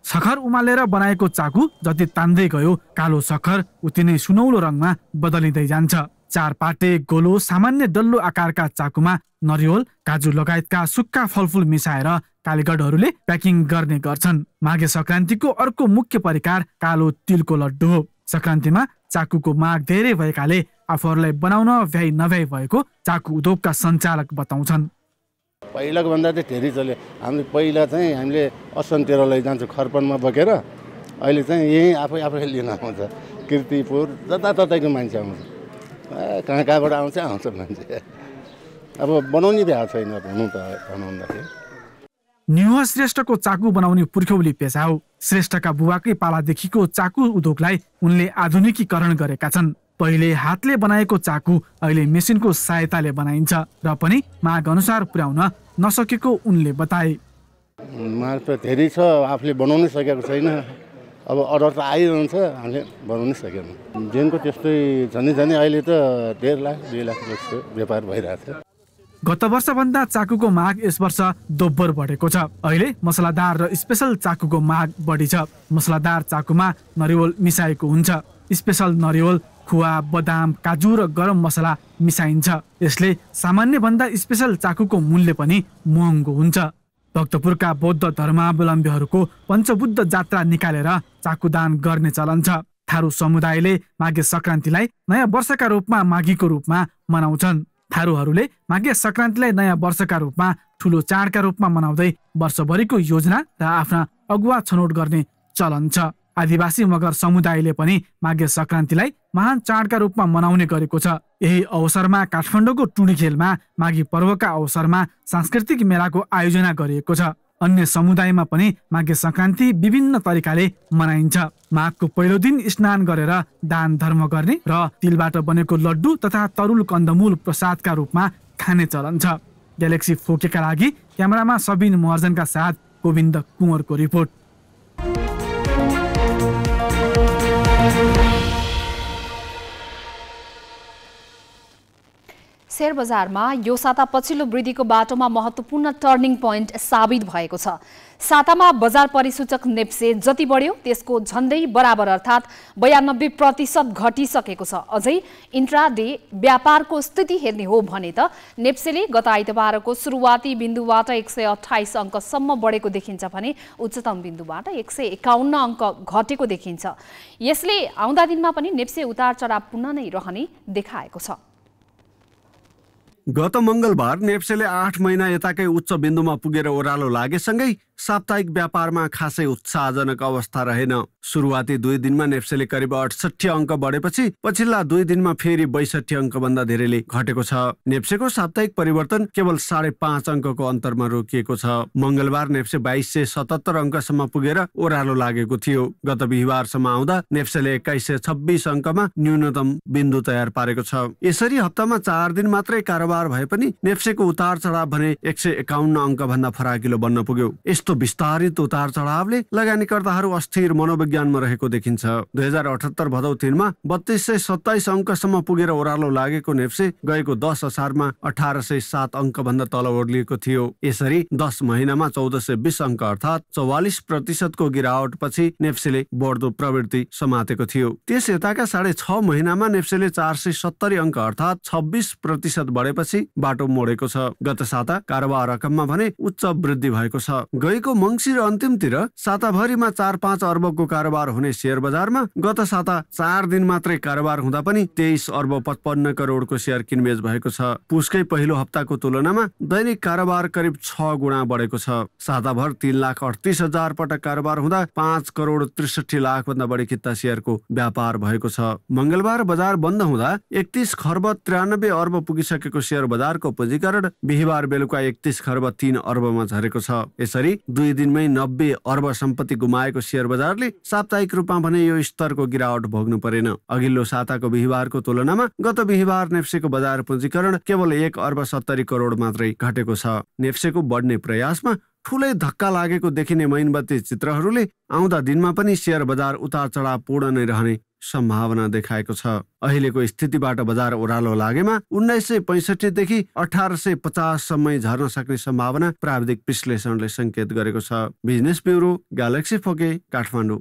सक्खर उमालेर बनाएको चाकु जति तान्दै गयो कालो सक्खर उति नै सुनौलो रङमा बदलिँदै जान्छ। चार पाटे गोलो सामान्य डल्लो आकारका चाकुमा नरिवल काजु लगायतका सुक्खा फलफुल मिसाएर कालीगढहरूले प्याकिङ गर्ने गर्छन्। माघे संक्रान्तिको अर्को मुख्य परिकार कालो तिलको लड्डु हो। संक्रान्तिमा चाकुको माग धेरै भएकाले आफूहरूलाई बनाउन भ्याइ नभ्याइ भएको चाकु उद्योगका सञ्चालक बताउँछन्। पहिलाको भन्दा चाहिँ धेरै चल्यो। हामीले पहिला चाहिँ हामीले असन्तिर लैजान्छौँ खर्पनमा बोकेर, अहिले चाहिँ यहीँ आफैले लिन आउँछ। किर्तिपुर जताततैको मान्छे आउँछ, कहाँ कहाँबाट आउँछ मान्छे। अब बनाउने भ्या छैन भनौँ त बनाउँदाखेरि। निह श्रेष्ठको चाकु बनाउने पुर्ख्यौली पेसा हो। श्रेष्ठका बुबाकै पालादेखिको चाकु उद्योगलाई उनले आधुनिकीकरण गरेका छन्। पहिले हातले बनाएको चाकु अहिले मेसिनको सहायताले बनाइन्छ र पनि माग अनुसार पुर्याउन नसकेको उनले बताए। माग त धेरै छ, आफूले बनाउनै सकेको छैन। अब अर्डर त आइरहन्छ, हामीले बनाउनै सकेन। जेनको त्यस्तै झनै अहिले त 1.5 लाख 2 लाख जस्तो व्यापार भइरहेको छ। गत वर्षभन्दा चाकुको माग यस वर्ष दोब्बर बढेको छ। अहिले मसलादार र स्पेशल चाकुको माग बढी छ। मसलादार चाकुमा नरिवल मिसाएको हुन्छ। स्पेशल नरिवल, खुवा, बदाम, काजु र गरम मसला मिसाइन्छ। यसले सामान्य भन्दा स्पेशल चाकुको मूल्य पनि महँगो हुन्छ। भक्तपुरका बौद्ध धर्मावलम्बीहरूको पञ्चबुद्ध जात्रा निकालेर चाकुदान गर्ने चलन छ। थारू समुदायले माघे संक्रान्तिलाई नयाँ वर्षका रूपमा माघीको रूपमा मनाउँछन्। थारूहरूले माघे संक्रान्तिलाई नयाँ वर्षका रूपमा ठुलो चाडका रूपमा मनाउँदै वर्षभरिको योजना र आफ्ना अगुवा छनौट गर्ने चलन छ। आदिवासी मगर समुदायले पनि माघे संक्रान्तिलाई महान चाडका रूपमा मनाउने गरेको छ। यही अवसरमा काठमाडौँको टुडी खेलमा माघी पर्वका अवसरमा सांस्कृतिक मेलाको आयोजना गरिएको छ। अन्य समुदायमा पनि माघे संक्रान्ति विभिन्न तरिकाले मनाइन्छ। माघको पहिलो दिन स्नान गरेर दान धर्म गर्ने र तिलबाट बनेको लड्डु तथा तरुल कन्दमूल प्रसादका रूपमा खाने चलन छ। ग्यालेक्सी 4K का लागि क्यामेरामा सबिन महर्जनका साथ गोविन्द कुँवरको रिपोर्ट। शेयर बजारमा यो साता पछिल्लो वृद्धिको बाटोमा महत्त्वपूर्ण टर्निङ पोइन्ट साबित भएको छ। सातामा बजार परिसूचक नेप्से जति बढ्यो त्यसको झन्डै बराबर अर्थात् 92% घटिसकेको छ। अझै इन्ट्राडे व्यापारको स्थिति हेर्ने हो भने त नेप्सेले गत आइतबारको सुरुवाती बिन्दुबाट 128 अङ्कसम्म बढेको देखिन्छ भने उच्चतम बिन्दुबाट 151 अङ्क घटेको देखिन्छ। यसले आउँदा दिनमा पनि नेप्से उतार चढाव पूर्ण नै रहने देखाएको छ। गत मंगलबार नेप्सेले 8 महिना यताकै उच्च बिन्दुमा पुगेर ओह्रालो लागेसँगै साप्ताहिक व्यापारमा खासै उत्साहजनक अवस्था रहेन। सुरुवाती 2 दिनमा नेप्सेले करिब 68 अङ्क बढेपछि पछिल्ला 2 दिनमा फेरि 62 अङ्क भन्दा धेरैले घटेको छ। नेप्सेको साप्ताहिक परिवर्तन केवल 5.5 अङ्कको अन्तरमा रोकिएको छ। मंगलबार नेप्से 2277 अङ्कसम्म पुगेर ओह्रालो लागेको थियो। गत बिहिबारसम्म आउँदा नेप्सेले 2126 अङ्कमा न्यूनतम बिन्दु तयार पारेको छ। यसरी हप्तामा 4 दिन मात्रै कारोबार भए पनि नेप्सेको उतार चढाव भने 151 अङ्क भन्दा फराकिलो बन्न पुग्यो। यस्तो विस्तारित उतार चढावले लगानीकर्ताहरू अस्थिर मनोविज्ञानमा रहेको देखिन्छ। 2078 भदौ 3 मा 3227 अङ्कसम्म पुगेर ओह्रालो लागेको नेप्से गएको 10 असारमा 1807 अङ्क भन्दा तल ओर्लिएको थियो। यसरी 10 महिनामा 1420 अङ्क अर्थात् 44% को गिरावट पछि नेप्सेले बढ्दो प्रवृत्ति समातेको थियो। त्यस यताका 6.5 महिनामा नेप्सेले 470 अङ्क अर्थात् 26% बढेपछि बाटो मोडेको छ। गत साता कारोबार रकममा भने उच्च वृद्धि भएको छ। गएको मङ्सिर अन्तिमतिर साताभरिमा 4-5 अर्बको कारोबार हुने शेयर बजारमा गत साता 4 दिन मात्रै कारोबार हुँदा पनि 23 अर्ब 55 करोडको शेयर किनबेच भएको छ। पुसकै पहिलो हप्ताको तुलनामा दैनिक कारोबार करिब 6 गुणा बढेको छ। साताभर 3,38,000 पटक कारोबार हुँदा 5 करोड 63 लाख भन्दा बढी किता शेयरको व्यापार भएको छ। मंगलबार बजार बन्द हुँदा 31 खर्ब 93 अर्ब पुगिसकेको शेयर बजारको पुँजीकरण बिहिबार बेलुका 31 खर्ब 3 अर्बमा झरेको छ। यसरी 2 दिनमै 90 अर्ब सम्पत्ति गुमाएको शेयर बजारले साप्ताहिक रूपमा भने यो स्तरको गिरावट भोग्नु परेन। अघिल्लो साताको बिहिबारको तुलनामा गत बिहिबार नेप्सेको बजार पुँजीकरण केवल 1 अर्ब 70 करोड मात्रै घटेको छ। नेप्सेको बढ्ने प्रयासमा ठूलै धक्का लागेको देखिने मैनबत्ती चित्रहरूले आउँदा दिनमा पनि शेयर बजार उतार चढाव पूर्ण नै रहने सम्भावना देखाएको छ। अहिलेको स्थितिबाट बजार ओह्रालो लागेमा 1965 देखि 1850 सम्मै झर्न सक्ने सम्भावना प्राविधिक विश्लेषणले संकेत गरेको छ। Business bureau, galaxy 4K, Kathmandu.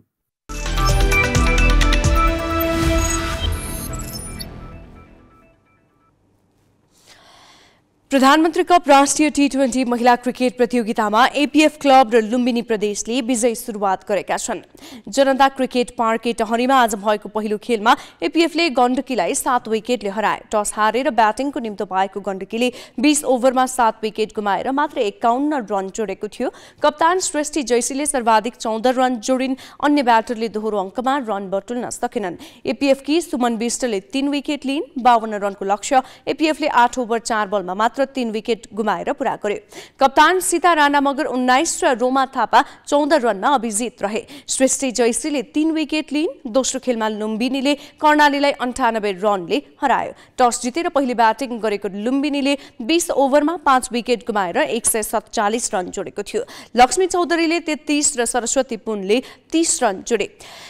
प्रधानमन्त्री कप राष्ट्रिय टी20 महिला क्रिकेट प्रतियोगितामा एपीएफ क्लब र लुम्बिनी प्रदेशले विजयी सुरुवात गरेका छन्। जनता क्रिकेट पार्क टहरीमा आज भएको पहिलो खेलमा एपीएफले गण्डकीलाई 7 विकेटले हराए। टस हारेर ब्याटिङको निम्तो पाएको गण्डकीले 20 ओभरमा 7 विकेट गुमाएर मात्र 51 रन जोडेको थियो। कप्तान सृष्टि जैसीले सर्वाधिक 14 रन जोडिन्। अन्य ब्याटरले दोहोरो अङ्कमा रन बटुल्न सकेनन्। एपीएफकी सुमन विष्टले 3 विकेट लिइन्। 52 रनको लक्ष्य एपीएफले 8 ओभर 4 बलमा मात्र 3 विकेट गुमाएर पूरा गर्यो। कप्तान सीता राणा मगर 19 र रोमा थापा 14 रनमा अभिजित रहे। सृष्टि जैसीले 3 विकेट लिइन्। दोस्रो खेलमा लुम्बिनीले कर्णालीलाई 98 रनले हरायो। टस जितेर पहिले ब्याटिङ गरेको लुम्बिनीले 20 ओभरमा 5 विकेट गुमाएर 147 रन जोडेको थियो। लक्ष्मी चौधरीले 33 र सरस्वती पुनले 30 रन जोडे।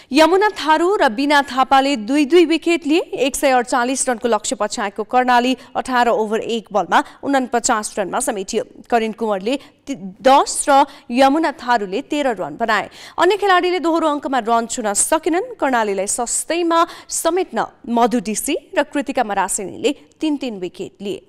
यमुना थारू र बीना थापाले 2-2 विकेट लिए। 148 रनको लक्ष्य पछ्याएको कर्णाली 18 ओभर 1 बलमा 49 रनमा समेटियो। करिन कुँवरले 10 र यमुना थारूले 13 रन बनाए। अन्य खेलाडीले दोहोरो अङ्कमा रन छुन सकेनन्। कर्णालीलाई सस्तैमा समेट्न मधु डीसी र कृतिका मरासिनीले 3-3 विकेट लिए।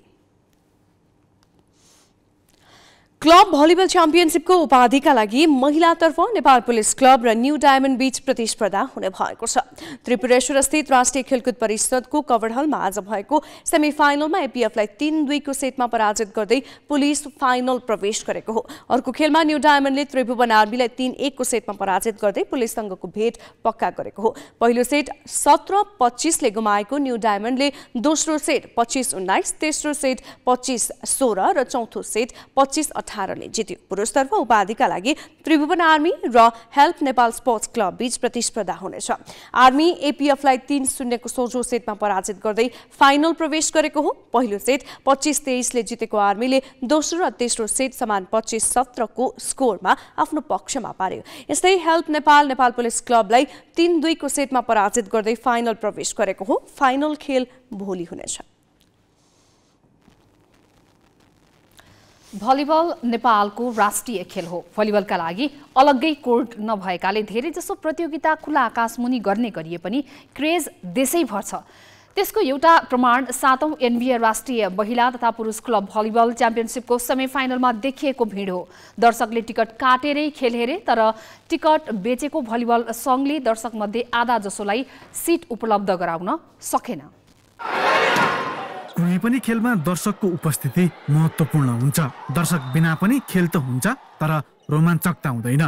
क्लब भलिबल च्याम्पियनसिपको उपाधिका लागि महिलातर्फ नेपाल पुलिस क्लब र न्यू डायमन्ड बीच प्रतिस्पर्धा हुने भएको छ। त्रिपुरेश्वर स्थित राष्ट्रिय खेलकुद परिषदको कभर हलमा आज भएको सेमिफाइनलमा एपीएफलाई 3-2 को सेटमा पराजित गर्दै पुलिस फाइनल प्रवेश गरेको हो। अर्को खेलमा न्यू डायमन्डले त्रिभुवन आर्मीलाई 3-1 को सेटमा पराजित गर्दै पुलिससँगको भेट पक्का गरेको हो। पहिलो सेट 17-25 ले गुमाएको न्यू डायमन्डले दोस्रो सेट 25-19, तेस्रो सेट 25-16 र चौथो सेट 25-18 ले जित्यो। पुरुषतर्फ उपाधिका लागि त्रिभुवन आर्मी र हेल्प नेपाल स्पोर्ट्स क्लब बीच प्रतिस्पर्धा हुनेछ। आर्मी एपीएफलाई 3-0 को सोझो सेटमा पराजित गर्दै फाइनल प्रवेश गरेको हो। पहिलो सेट 25-23 ले जितेको आर्मीले दोस्रो र तेस्रो सेट समान 25-17 को स्कोरमा आफ्नो पक्षमा पार्यो। यस्तै हेल्प नेपाल नेपाल पुलिस क्लबलाई 3-2 को सेटमा पराजित गर्दै फाइनल प्रवेश गरेको हो। फाइनल खेल भोलि हुनेछ। भलिबल नेपालको राष्ट्रिय खेल हो। भलिबलका लागि अलग्गै कोर्ट नभएकाले धेरैजसो प्रतियोगिता खुला आकाशमुनि गर्ने गरिए पनि क्रेज देशैभर छ। त्यसको एउटा प्रमाण 7औं एनबिए राष्ट्रिय महिला तथा पुरुष क्लब भलिबल च्याम्पियनसिपको सेमिफाइनलमा देखिएको भिड हो। दर्शकले टिकट काटेरै खेल हेरे, तर टिकट बेचेको भलिबल सङ्घले दर्शकमध्ये आधा जसोलाई सिट उपलब्ध गराउन सकेन। कुनै पनि खेलमा दर्शकको उपस्थिति महत्त्वपूर्ण हुन्छ। दर्शक बिना पनि खेल त हुन्छ, तर रोमाञ्चकता हुँदैन।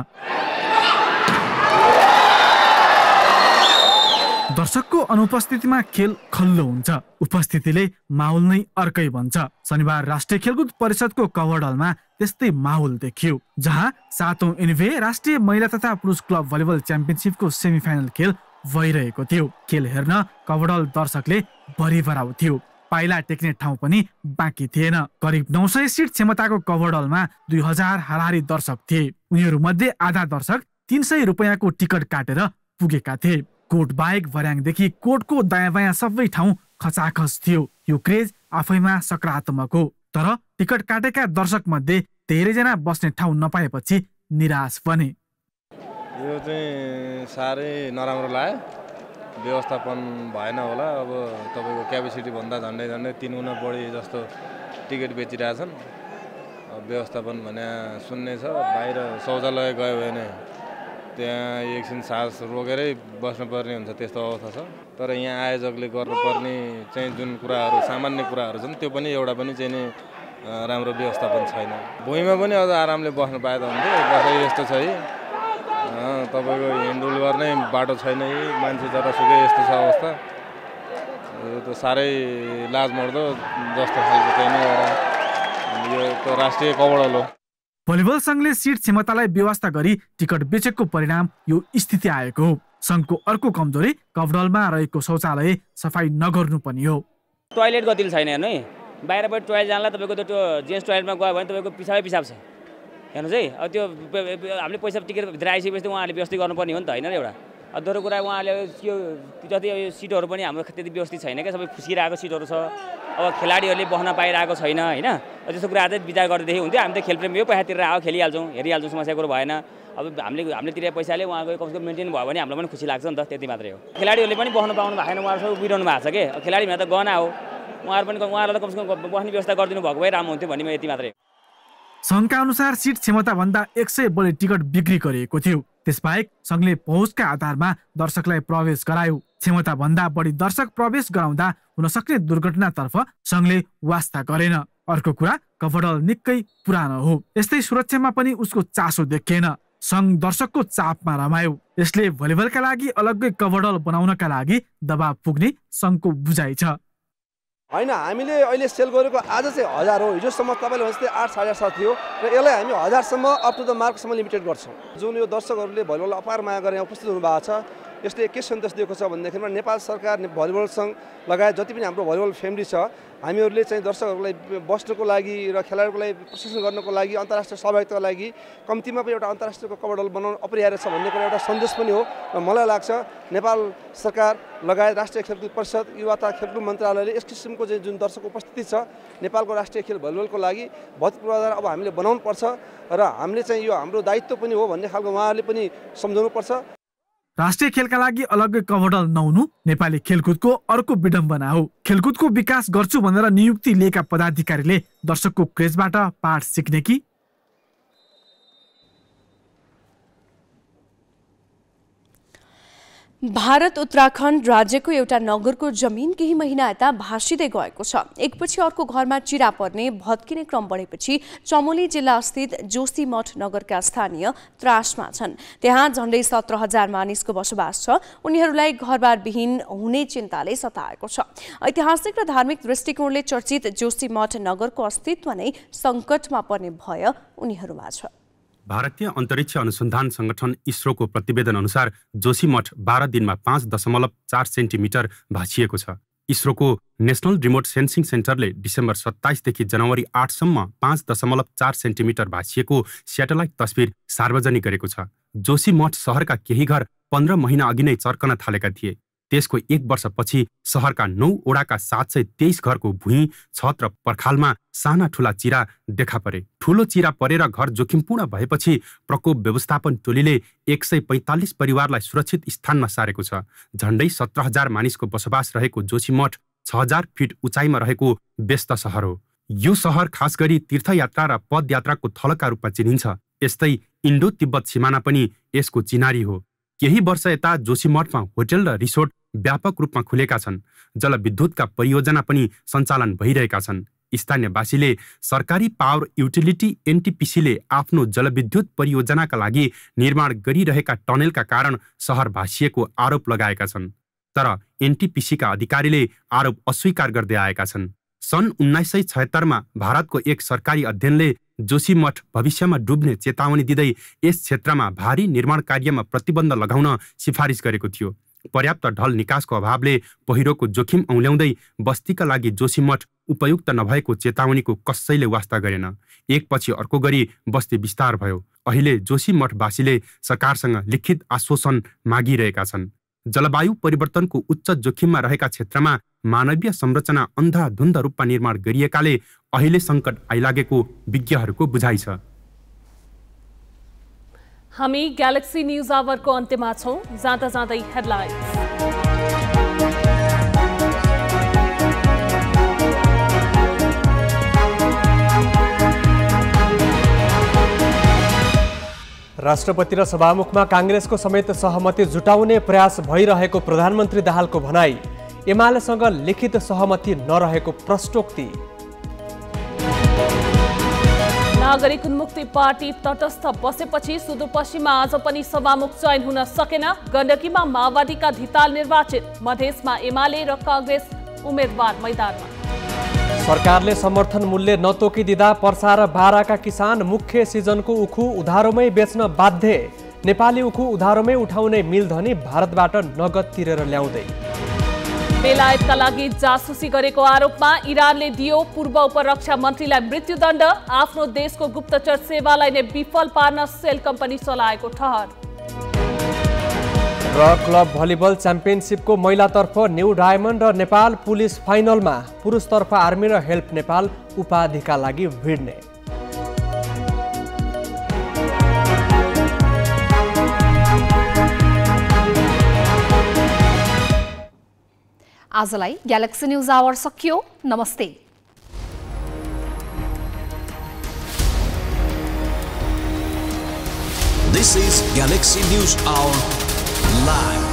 दर्शकको अनुपस्थितिमा खेल खल्लो हुन्छ। उपस्थितिले माहौल नै अर्कै बन्छ। शनिबार राष्ट्रिय खेलकुद परिषदको कभर हलमा त्यस्तै माहौल देखियो, जहाँ 7औं एनबिए राष्ट्रिय महिला तथा पुरुष क्लब भलिबल च्याम्पियनसिपको सेमिफाइनल खेल भइरहेको थियो। खेल हेर्न कभर हल दर्शकले भरिभराउ थियो। पाइला टेक्ने ठाउँ पनि बाँकी थिएन। करिब 900 सिट क्षमताको कभर हलमा 2000 हाराहारी दर्शक थिए। उनीहरूमध्ये आधा दर्शक 300 रुपियाँको टिकट काटेर पुगेका थिए। कोट बाहेक भर्याङदेखि कोटको दायाँ बायाँ सबै ठाउँ खचाखच थियो। यो क्रेज आफैमा सकारात्मक हो, तर टिकट काटेका दर्शक मध्ये धेरैजना बस्ने ठाउँ नपाएपछि निराश बने। यो चाहिँ साह्रै नराम्रो लाग्यो। व्यवस्थापन भएन होला। अब तपाईँको क्यापेसिटी भन्दा झन्डै 3 गुणा बढी जस्तो टिकट बेचिरहेछन्। व्यवस्थापन भने सुन्ने छ। बाहिर शौचालय गयो भने त्यहाँ एकछिन सास रोकेरै बस्नुपर्ने हुन्छ, त्यस्तो अवस्था छ। तर यहाँ आयोजकले गर्नुपर्ने चाहिँ जुन कुराहरू सामान्य कुराहरू छन् त्यो पनि एउटा पनि चाहिँ नि राम्रो व्यवस्थापन छैन। भुइँमा पनि अझ आरामले बस्नु पाए त हुन्थ्यो। बसाइ यस्तो छ है, तपाईँको हिँडुल गर्ने बाटो छैन, मान्छे जतासुकै यस्तो छ अवस्था। यो त साह्रै लाजमर्दो जस्तो खालको चाहिँ नि यो त राष्ट्रिय कवडल हो। भलिबल सङ्घले सिट क्षमतालाई व्यवस्था गरी टिकट बेचेको परिणाम यो स्थिति आएको हो। सङ्घको अर्को कमजोरी कभडलमा रहेको शौचालय सफाई नगर्नु पनि हो। टोयलेट गतिल छैन हेर्नु है। बाहिरबाट टोयलेट जानलाई तपाईँको त्यो जेन्ट्स टोयलेटमा गयो भने तपाईँको पिसाबै पिसाब छ हेर्नुहोस् है। अब त्यो हामीले पैसा टिकट भित्र आइसकेपछि उहाँहरूले व्यवस्थित गर्नुपर्ने हो नि त, होइन र एउटा। दोस्रो कुरा उहाँले यो जति सिटहरू पनि हाम्रो त्यति व्यवस्थित छैन क्या, सबै फुस्किरहेको सिटहरू छ। अब खेलाडीहरूले बस्न पाइरहेको छैन होइन। त्यस्तो कुरा चाहिँ विचार गर्दैदेखि हुन्थ्यो। हामी त खेलप्रेमी हो, पैसा तिरेर आयो खेलिहाल्छौँ, हेरिहाल्छौँ, समस्या कुरो भएन। अब हामीले तिरेको पैसाले उहाँको कमसेकम मेन्टेन भयो भने हामीलाई पनि खुसी लाग्छ नि त, त्यति मात्रै हो। खेलाडीहरूले पनि बस्न पाउनु भएको छैन, उहाँहरू सबै उभिरहनु भएको छ कि। खेलाडी भने त गहना हो, उहाँहरूलाई कमसेकम बस्ने व्यवस्था गरिदिनु भएको भए राम्रो हुन्थ्यो भन्ने यति मात्रै। सङ्घका अनुसार सिट क्षमताभन्दा 100 बढी टिकट बिक्री गरिएको थियो। त्यसबाहेक सङ्घले पहुँचका आधारमा दर्शकलाई प्रवेश गरायो। क्षमताभन्दा बढी दर्शक प्रवेश गराउँदा हुन सक्ने दुर्घटनातर्फ सङ्घले वास्ता गरेन। अर्को कुरा, कभरडल निकै पुरानो हो, यस्तै सुरक्षामा पनि उसको चासो देखिएन। सङ्घ दर्शकको चापमा रमायो। यसले भलिबलका लागि अलग्गै कभरडल बनाउनका लागि दबाब पुग्ने सङ्घको बुझाइ छ। होइन, हामीले अहिले सेल गरेको आज चाहिँ 1000 हो। हिजोसम्म तपाईँले भने जस्तै 8 साढे 7 थियो र यसलाई हामी 1000सम्म अप टु द मार्कसम्म लिमिटेड गर्छौँ। जुन यो दर्शकहरूले भलिबल अपार माया गरेर यहाँ उपस्थित हुनुभएको छ, यसले के सन्देश दिएको छ भनेदेखिमा नेपाल सरकार भलिबल सङ्घ लगायत जति पनि हाम्रो भलिबल फ्यामिली छ, हामीहरूले चाहिँ दर्शकहरूलाई बस्नको लागि र खेलाडीको लागि प्रशिक्षण गर्नको लागि अन्तर्राष्ट्रिय सहभागिताको लागि कम्तीमा पनि एउटा अन्तर्राष्ट्रियको कभरडल बनाउनु अपरिहार्य छ भन्ने कुरा एउटा सन्देश पनि हो। र मलाई लाग्छ नेपाल सरकार लगायत राष्ट्रिय खेलकुद परिषद, युवा तथा खेलकुद मन्त्रालयले यस किसिमको चाहिँ जुन दर्शक उपस्थिति छ नेपालको राष्ट्रिय खेल भलिबलको लागि भौतिक पूर्वाधार अब हामीले बनाउनुपर्छ र हामीले चाहिँ यो हाम्रो दायित्व पनि हो भन्ने खालको उहाँहरूले पनि सम्झाउनुपर्छ। राष्ट्रिय खेलका लागि अलग्गै कभरडल नहुनु नेपाली खेलकुदको अर्को विडम्बना हो। खेलकुदको विकास गर्छु भनेर नियुक्ति लिएका पदाधिकारीले दर्शकको क्रेजबाट पाठ सिक्ने कि? भारत उत्तराखण्ड राज्यको एउटा नगरको जमिन केही महिना यता भासिँदै गएको छ। एकपछि अर्को घरमा चिरा पर्ने भत्किने क्रम बढेपछि चमोली जिल्ला स्थित जोशीमठ नगरका स्थानीय त्रासमा छन्। त्यहाँ झण्डै 17,000 मानिसको बसोबास छ। उनीहरूलाई घरबारविहीन हुने चिन्ताले सताएको छ। ऐतिहासिक र धार्मिक दृष्टिकोणले चर्चित जोशीमठ नगरको अस्तित्व नै सङ्कटमा पर्ने भय उनीहरूमा छ। भारतीय अन्तरिक्ष अनुसन्धान संगठन इसरोको प्रतिवेदन अनुसार जोशीमठ 12 दिनमा 5.4 सेन्टिमिटर भाँचिएको छ। इसरोको नेसनल रिमोट सेन्सिङ सेन्टरले डिसेम्बर 27 देखि जनवरी 8 सम्म 5.4 सेन्टिमिटर भाँचिएको स्याटेलाइट तस्बिर सार्वजनिक गरेको छ। जोशीमठ सहरका केही घर 15 महिना अघि नै चर्कन थालेका थिए। त्यसको 1 वर्षपछि सहरका 9 वडाका 723 घरको भुइँ, छत र पर्खालमा साना ठुला चिरा देखा परे। ठुलो चिरा परेर घर जोखिमपूर्ण भएपछि प्रकोप व्यवस्थापन टोलीले 145 परिवारलाई सुरक्षित स्थानमा सारेको छ। झण्डै 17,000 मानिसको बसोबास रहेको जोशीमठ 6,000 फिट उचाइमा रहेको व्यस्त सहर हो। यो सहर खास गरी तीर्थयात्रा र पदयात्राको थलका रूपमा चिनिन्छ। यस्तै इन्डो तिब्बत सिमाना पनि यसको चिनारी हो। केही वर्ष यता जोशीमठमा होटल र रिसोर्ट व्यापक रूपमा खुलेका छन्। जलविद्युतका परियोजना पनि सञ्चालन भइरहेका छन्। स्थानीयवासीले सरकारी पावर युटिलिटी एनटिपिसीले आफ्नो जलविद्युत परियोजनाका लागि निर्माण गरिरहेका टनेलका कारण सहर भासिएको आरोप लगाएका छन्। तर एनटिपिसीका अधिकारीले आरोप अस्वीकार गर्दै आएका छन्। सन् 1976मा भारतको एक सरकारी अध्ययनले जोशीमठ भविष्यमा डुब्ने चेतावनी दिँदै यस क्षेत्रमा भारी निर्माण कार्यमा प्रतिबन्ध लगाउन सिफारिस गरेको थियो। पर्याप्त ढल निकासको अभावले पहिरोको जोखिम औल्याउँदै बस्तीका लागि जोशीमठ उपयुक्त नभएको चेतावनीको कसैले वास्ता गरेन। एकपछि अर्को गरी बस्ती विस्तार भयो। अहिले जोशीमठवासीले सरकारसँग लिखित आश्वासन मागिरहेका छन्। जलवायु परिवर्तनको उच्च जोखिममा रहेका क्षेत्रमा मानवीय संरचना अन्धाधुन्ध रूपमा निर्माण गरिएकाले अहिले सङ्कट आइलागेको विज्ञहरूको बुझाइ छ। हामी ग्यालेक्सी न्यूज आवरको अन्त्यमा छौं। जाँदा जाँदै हेडलाइन्स। राष्ट्रपति र सभामुखमा कांग्रेसको समेत सहमति जुटाउने प्रयास भइरहेको प्रधानमन्त्री दाहालको भनाई। एमालेसँग लिखित सहमति नरहेको प्रश्नोक्ति। नागरिक उन्मुक्ति पार्टी तटस्थ बसेपछि सुदूरपश्चिममा आज पनि सभामुख चयन हुन सकेन। गण्डकीमा माओवादीका धिताल निर्वाचित। मधेसमा एमाले र कांग्रेस उम्मेदवार मैदानमा। सरकारले समर्थन मूल्य नतोकिदिँदा पर्सा र बाराका किसान मुख्य सिजनको उखु उधारोमै बेच्न बाध्य। नेपाली उखु उधारोमै उठाउने मिलधनी भारतबाट नगद तिरेर ल्याउँदै। बेलायतका लागि जासुसी गरेको आरोपमा इरानले दियो पूर्व उपरक्षा मन्त्रीलाई मृत्युदण्ड। आफ्नो देशको गुप्तचर सेवालाई नै विफल पार्न सेल कम्पनी चलाएको ठहर। र क्लब भलिबल च्याम्पियनसिपको महिलातर्फ न्यू डायमन्ड र नेपाल पुलिस फाइनलमा। पुरुषतर्फ आर्मी र हेल्प नेपाल उपाधिका लागि भिड्ने। आजलाई ग्यालेक्सी न्युज आवर सकियो। नमस्ते। This is Galaxy News Hour Live.